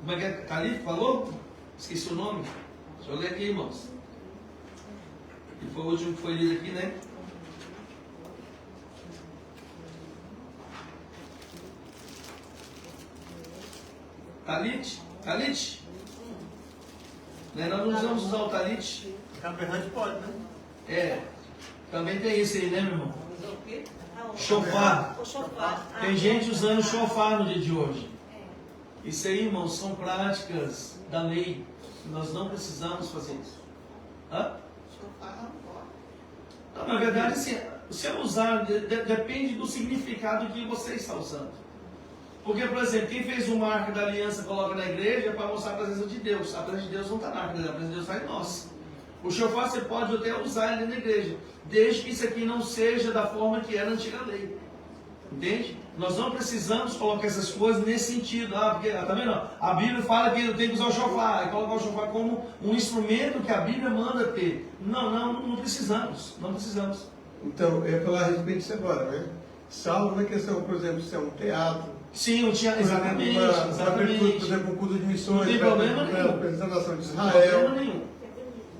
é que é? Calif falou? Esqueci o nome. Deixa eu ler aqui, irmãos. E foi o último que foi lido aqui, né? Talit? Né? Nós não precisamos usar o talit. Cabernet pode, né? É. Também tem isso aí, né, meu irmão? Chofar. Tem gente usando chofar no dia de hoje. Isso aí, irmãos, são práticas da lei. Nós não precisamos fazer isso. Hã? Não, na verdade, assim, se eu usar, depende do significado que você está usando. Porque, por exemplo, quem fez uma Arca da Aliança coloca na igreja é para mostrar a presença de Deus. A presença de Deus não está na Arca da Aliança, a presença de Deus está em nós. O chofar você pode até usar ele na igreja, desde que isso aqui não seja da forma que era a antiga lei. Entende? Nós não precisamos colocar essas coisas nesse sentido. Porque, tá vendo? A Bíblia fala que eu tenho que usar o chofar, e colocar o chofar como um instrumento que a Bíblia manda ter. Não precisamos. Não precisamos. Então, eu ia falar a respeito disso agora, né? Salvo na questão, por exemplo, se é um teatro. Sim, exatamente. Uma abertura, por exemplo, um culto de missões. Não tem problema nenhum. A nação de Não tem Israel. problema nenhum.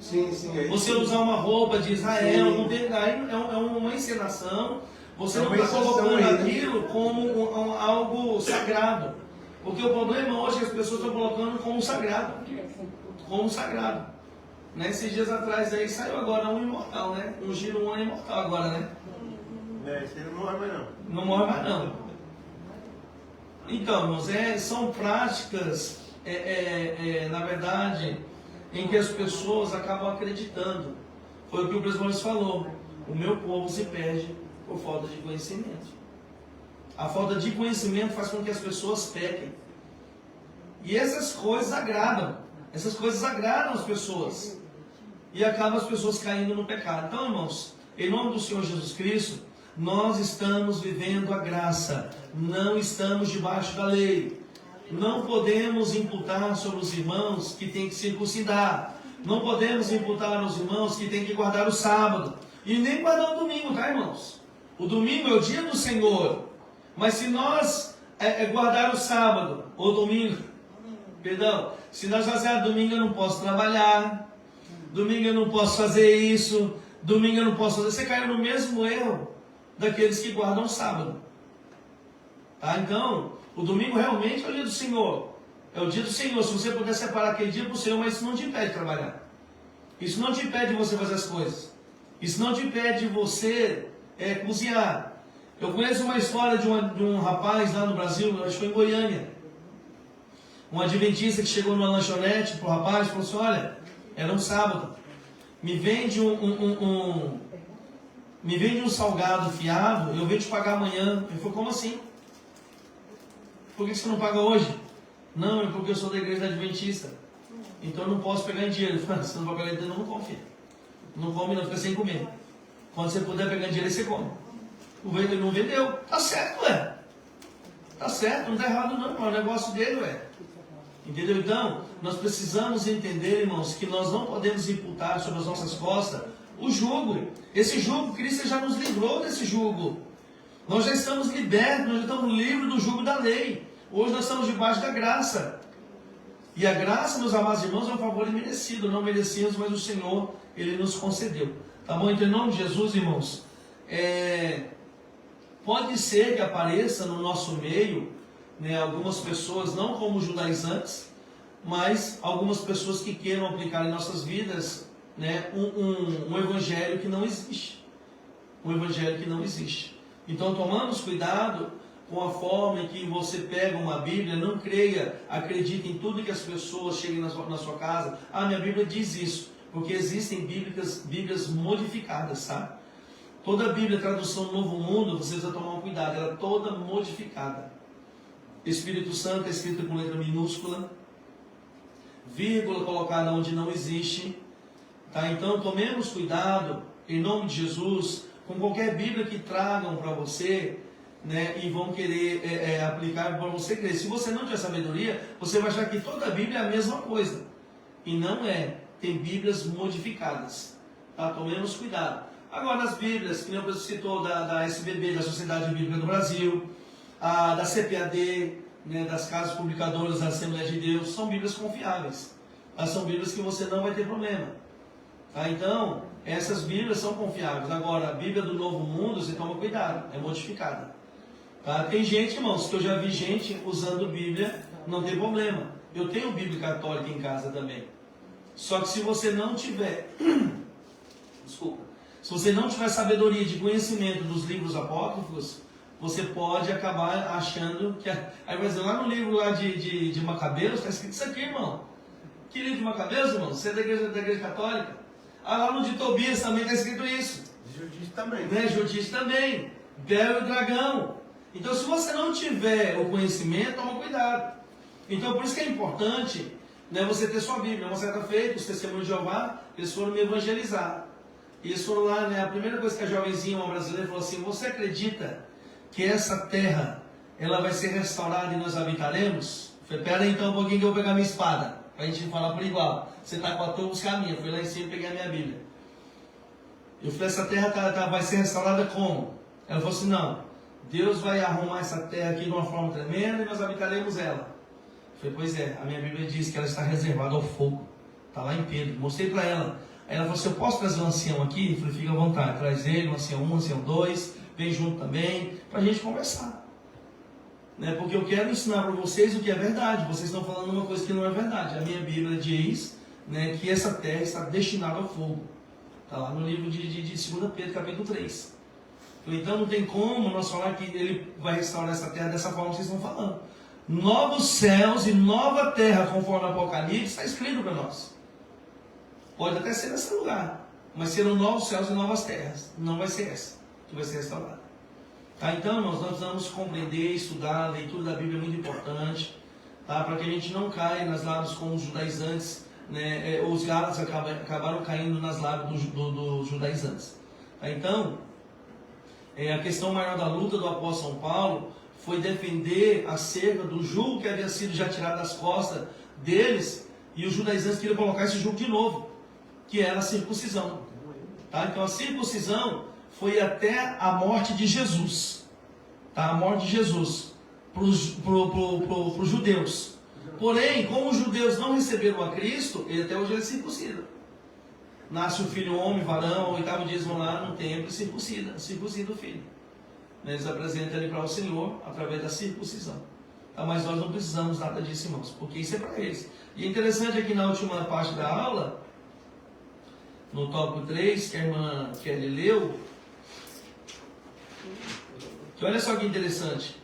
Sim. Aí, você usar uma roupa de Israel, não tem, aí é uma encenação. Você não está colocando aquilo como algo sagrado. Porque o problema hoje é que as pessoas estão colocando como sagrado. Como sagrado. Né? Esses dias atrás aí saiu agora um imortal, né? Um giro um imortal agora, né? Esse aí não morre mais não. Não morre mais não. Então, irmãos, são práticas, na verdade, em que as pessoas acabam acreditando. Foi o que o presidente falou. O meu povo se perde por falta de conhecimento. A falta de conhecimento faz com que as pessoas pequem. E essas coisas agradam. Essas coisas agradam as pessoas. E acabam as pessoas caindo no pecado. Então, irmãos, em nome do Senhor Jesus Cristo, nós estamos vivendo a graça. Não estamos debaixo da lei. Não podemos imputar sobre os irmãos que tem que circuncidar. Não podemos imputar aos irmãos que tem que guardar o sábado. E nem guardar o domingo, tá, irmãos? O domingo é o dia do Senhor. Mas se nós guardar o sábado, ou domingo, perdão, se nós fazermos domingo eu não posso trabalhar, domingo eu não posso fazer isso, domingo eu não posso fazer, você caiu no mesmo erro daqueles que guardam o sábado. Tá? Então, o domingo realmente é o dia do Senhor. É o dia do Senhor. Se você puder separar aquele dia para o Senhor, mas isso não te impede de trabalhar. Isso não te impede de você fazer as coisas. Isso não te impede de você cozinhar. Eu conheço uma história de um rapaz lá no Brasil, acho que foi em Goiânia. Um adventista que chegou numa lanchonete para o rapaz e falou assim: olha, era um sábado, me vende um salgado fiado, eu venho te pagar amanhã. Ele falou: como assim? Por que você não paga hoje? Não, é porque eu sou da igreja adventista, então eu não posso pegar em dinheiro. Ele falou: se não vai pegar em dinheiro, não confia. Não come, não, fica sem comer. Quando você puder pegar em dinheiro, você come. O vendedor não vendeu. Tá certo, ué. Tá certo, não tá errado não, é o negócio dele, ué. Entendeu? Então, nós precisamos entender, irmãos, que nós não podemos imputar sobre as nossas costas o jugo. Esse jugo, Cristo já nos livrou desse jugo. Nós já estamos libertos, nós já estamos livres do jugo da lei. Hoje nós estamos debaixo da graça. E a graça, meus amados irmãos, é um favor imerecido. Não merecíamos, mas o Senhor, Ele nos concedeu. Tá bom? Então, em nome de Jesus, irmãos, pode ser que apareça no nosso meio, né, algumas pessoas, não como judaizantes, mas algumas pessoas que queiram aplicar em nossas vidas, né, um evangelho que não existe. Um evangelho que não existe. Então, tomamos cuidado com a forma em que você pega uma Bíblia, não creia, acredite em tudo que as pessoas cheguem na sua casa. Ah, minha Bíblia diz isso, porque existem Bíblias modificadas, tá? Toda a Bíblia, tradução Novo Mundo, você precisa tomar um cuidado, ela é toda modificada. Espírito Santo é escrito com letra minúscula, vírgula colocada onde não existe. Tá? Então, tomemos cuidado, em nome de Jesus, com qualquer Bíblia que tragam para você, né, e vão querer aplicar para você crer. Se você não tiver sabedoria, você vai achar que toda a Bíblia é a mesma coisa. E não é. Tem Bíblias modificadas. Tá? Tomemos cuidado. Agora, as Bíblias, que o citou da SBB, da Sociedade Bíblica do Brasil, da CPAD, né, das Casas Publicadoras da Assembleia de Deus, são Bíblias confiáveis. São Bíblias que você não vai ter problema. Tá? Então, essas Bíblias são confiáveis. Agora, a Bíblia do Novo Mundo, você toma cuidado, é modificada. Tá? Tem gente, irmãos, que eu já vi gente usando Bíblia, não tem problema. Eu tenho Bíblia católica em casa também. Só que se você não tiver, desculpa, se você não tiver sabedoria de conhecimento dos livros apócrifos, você pode acabar achando que... Aí vai dizer, lá no livro lá de Macabeus, está escrito isso aqui, irmão. Que livro de Macabeus, irmão? Você é da igreja católica? Ah, lá no de Tobias também está escrito isso. Judite também. Né? Judite também. Bel e o dragão. Então, se você não tiver o conhecimento, toma cuidado. Então, por isso que é importante, né, você ter sua Bíblia. Uma certa feita, os testemunhos de Jeová, eles foram me evangelizar. E eles foram lá, né, a primeira coisa que a jovenzinha, uma brasileira, falou assim: você acredita que essa terra, ela vai ser restaurada e nós habitaremos? Eu falei: pera aí então um pouquinho que eu vou pegar minha espada, para a gente falar por igual. Você está com a tua, buscar a minha. Eu fui lá em cima e peguei a minha Bíblia. Eu falei: essa terra vai ser restaurada como? Ela falou assim: não, Deus vai arrumar essa terra aqui de uma forma tremenda e nós habitaremos ela. Eu falei: pois é, a minha Bíblia diz que ela está reservada ao fogo. Está lá em Pedro. Mostrei para ela. Aí ela falou assim: eu posso trazer um ancião aqui? Eu falei: fica à vontade, traz ele, um ancião 1, um ancião 2, vem junto também, para a gente conversar. Né? Porque eu quero ensinar para vocês o que é verdade. Vocês estão falando uma coisa que não é verdade. A minha Bíblia diz, né, que essa terra está destinada ao fogo. Está lá no livro de 2 Pedro, capítulo 3. Então não tem como nós falar que ele vai restaurar essa terra dessa forma que vocês estão falando. novos céus e nova terra, conforme o Apocalipse, está escrito para nós. Pode até ser nesse lugar, mas serão novos céus e novas terras. Não vai ser essa que vai ser restaurada. Tá? Então, irmãos, nós precisamos compreender, estudar, a leitura da Bíblia é muito importante, tá? Para que a gente não caia nas lábias como os judaizantes, né? Os gálatas acabaram caindo nas lábias dos judaizantes. Tá? Então, a questão maior da luta do apóstolo São Paulo foi defender acerca do jugo que havia sido já tirado das costas deles, e os judaizantes queriam colocar esse jugo de novo, que era a circuncisão. Tá? Então a circuncisão foi até a morte de Jesus, tá? A morte de Jesus para os judeus. Porém, como os judeus não receberam a Cristo, ele até hoje é circuncida. Nasce o filho homem, varão, ao 8º dia vão lá no templo e circuncida o filho. Eles apresentam ele para o Senhor através da circuncisão. Tá? Mas nós não precisamos nada disso, irmãos, porque isso é para eles. E é interessante aqui na última parte da aula, no tópico 3, que a irmã Kelly leu, que olha só que interessante.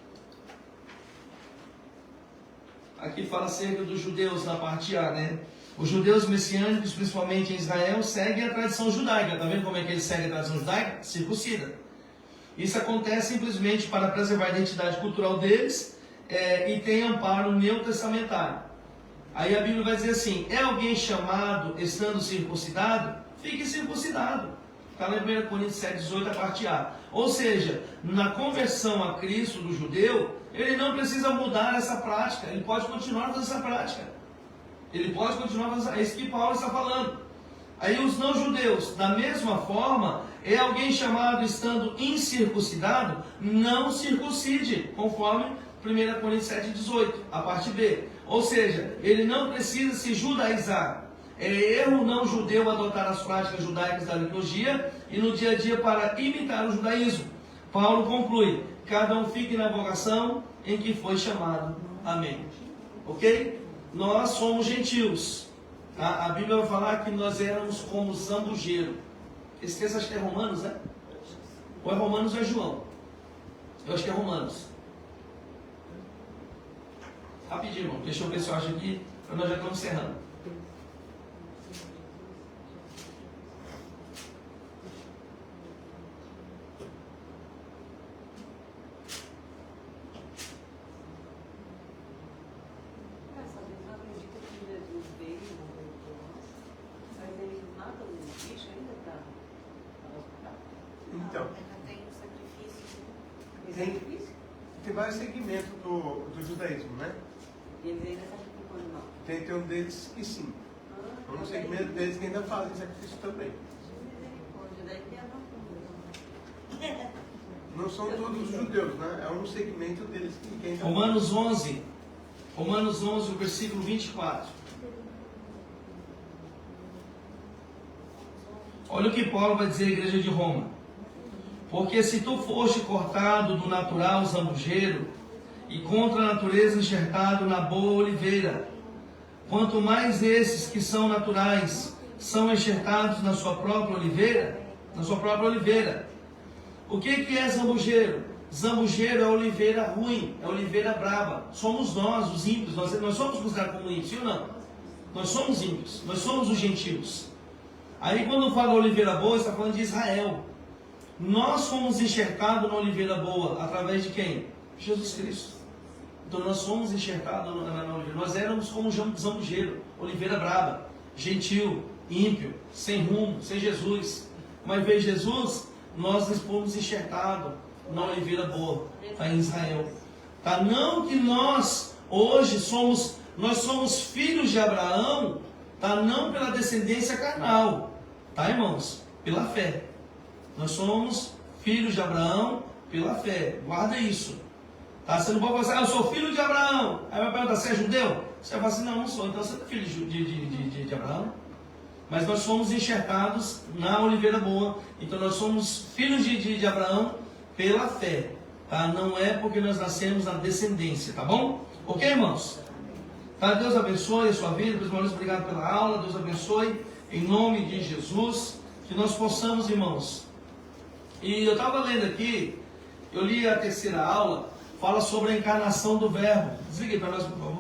Aqui fala acerca dos judeus na parte A, né? Os judeus messiânicos, principalmente em Israel, seguem a tradição judaica. Está vendo como é que eles seguem a tradição judaica? Circuncida. Isso acontece simplesmente para preservar a identidade cultural deles e tem amparo neotestamentário. Aí a Bíblia vai dizer assim: é alguém chamado estando circuncidado? Fique circuncidado. Está lá em 1 Coríntios 7, 18, a parte A. Ou seja, na conversão a Cristo do judeu, ele não precisa mudar essa prática, ele pode continuar fazendo essa prática. Ele pode continuar fazendo essa. É isso que Paulo está falando. Aí os não-judeus, da mesma forma, é alguém chamado estando incircuncidado, não circuncide, conforme 1 Coríntios 7, 18, a parte B. Ou seja, ele não precisa se judaizar. É erro não-judeu adotar as práticas judaicas da liturgia e no dia a dia para imitar o judaísmo. Paulo conclui: cada um fique na vocação em que foi chamado. Amém. Ok? Nós somos gentios. A Bíblia vai falar que nós éramos como zambujeiro. Esqueça, acho que é Romanos, né? Ou é Romanos ou é João? Eu acho que é Romanos. Rapidinho, irmão. Deixa eu ver se eu acho aqui, nós já estamos encerrando. Então, tem vários segmentos do judaísmo, né? Eles ainda sacrificam não. Tem um deles que sim. Um segmento deles que ainda fazem sacrifício também. Não são todos os judeus, né? É um segmento deles que ainda Romanos 11, o versículo 24. Olha o que Paulo vai dizer à igreja de Roma. Porque se tu foste cortado do natural zambujeiro, e contra a natureza enxertado na boa oliveira, quanto mais esses que são naturais são enxertados na sua própria oliveira, O que é zambujeiro? Zambujeiro é oliveira ruim, é oliveira brava. Somos nós, os ímpios, nós somos considerados como ímpios, sim ou não? Nós somos ímpios, nós somos os gentios. Aí quando fala oliveira boa, está falando de Israel. Nós fomos enxertados na oliveira boa, através de quem? Jesus Cristo. Então nós fomos enxertados na oliveira. Nós éramos como zambujeiro, oliveira brava, gentil, ímpio, sem rumo, sem Jesus. Mas veio Jesus, nós fomos enxertados na oliveira boa, está em Israel. Tá? Não que nós hoje somos filhos de Abraão, tá? Não pela descendência carnal, tá, irmãos? Pela fé. Nós somos filhos de Abraão pela fé. Guarda isso. Tá? Você não pode falar assim: eu sou filho de Abraão. Aí vai perguntar: você é judeu? Você vai falar assim: não sou. Então você não é filho de Abraão. Mas nós somos enxertados na oliveira boa. Então nós somos filhos de Abraão pela fé. Tá? Não é porque nós nascemos na descendência. Tá bom? Ok, irmãos? Tá? Deus abençoe a sua vida. Irmãos, obrigado pela aula. Deus abençoe. Em nome de Jesus. Que nós possamos, irmãos. E eu estava lendo aqui. Eu li a terceira aula. fala sobre a encarnação do Verbo. Desliga aí para nós, por favor.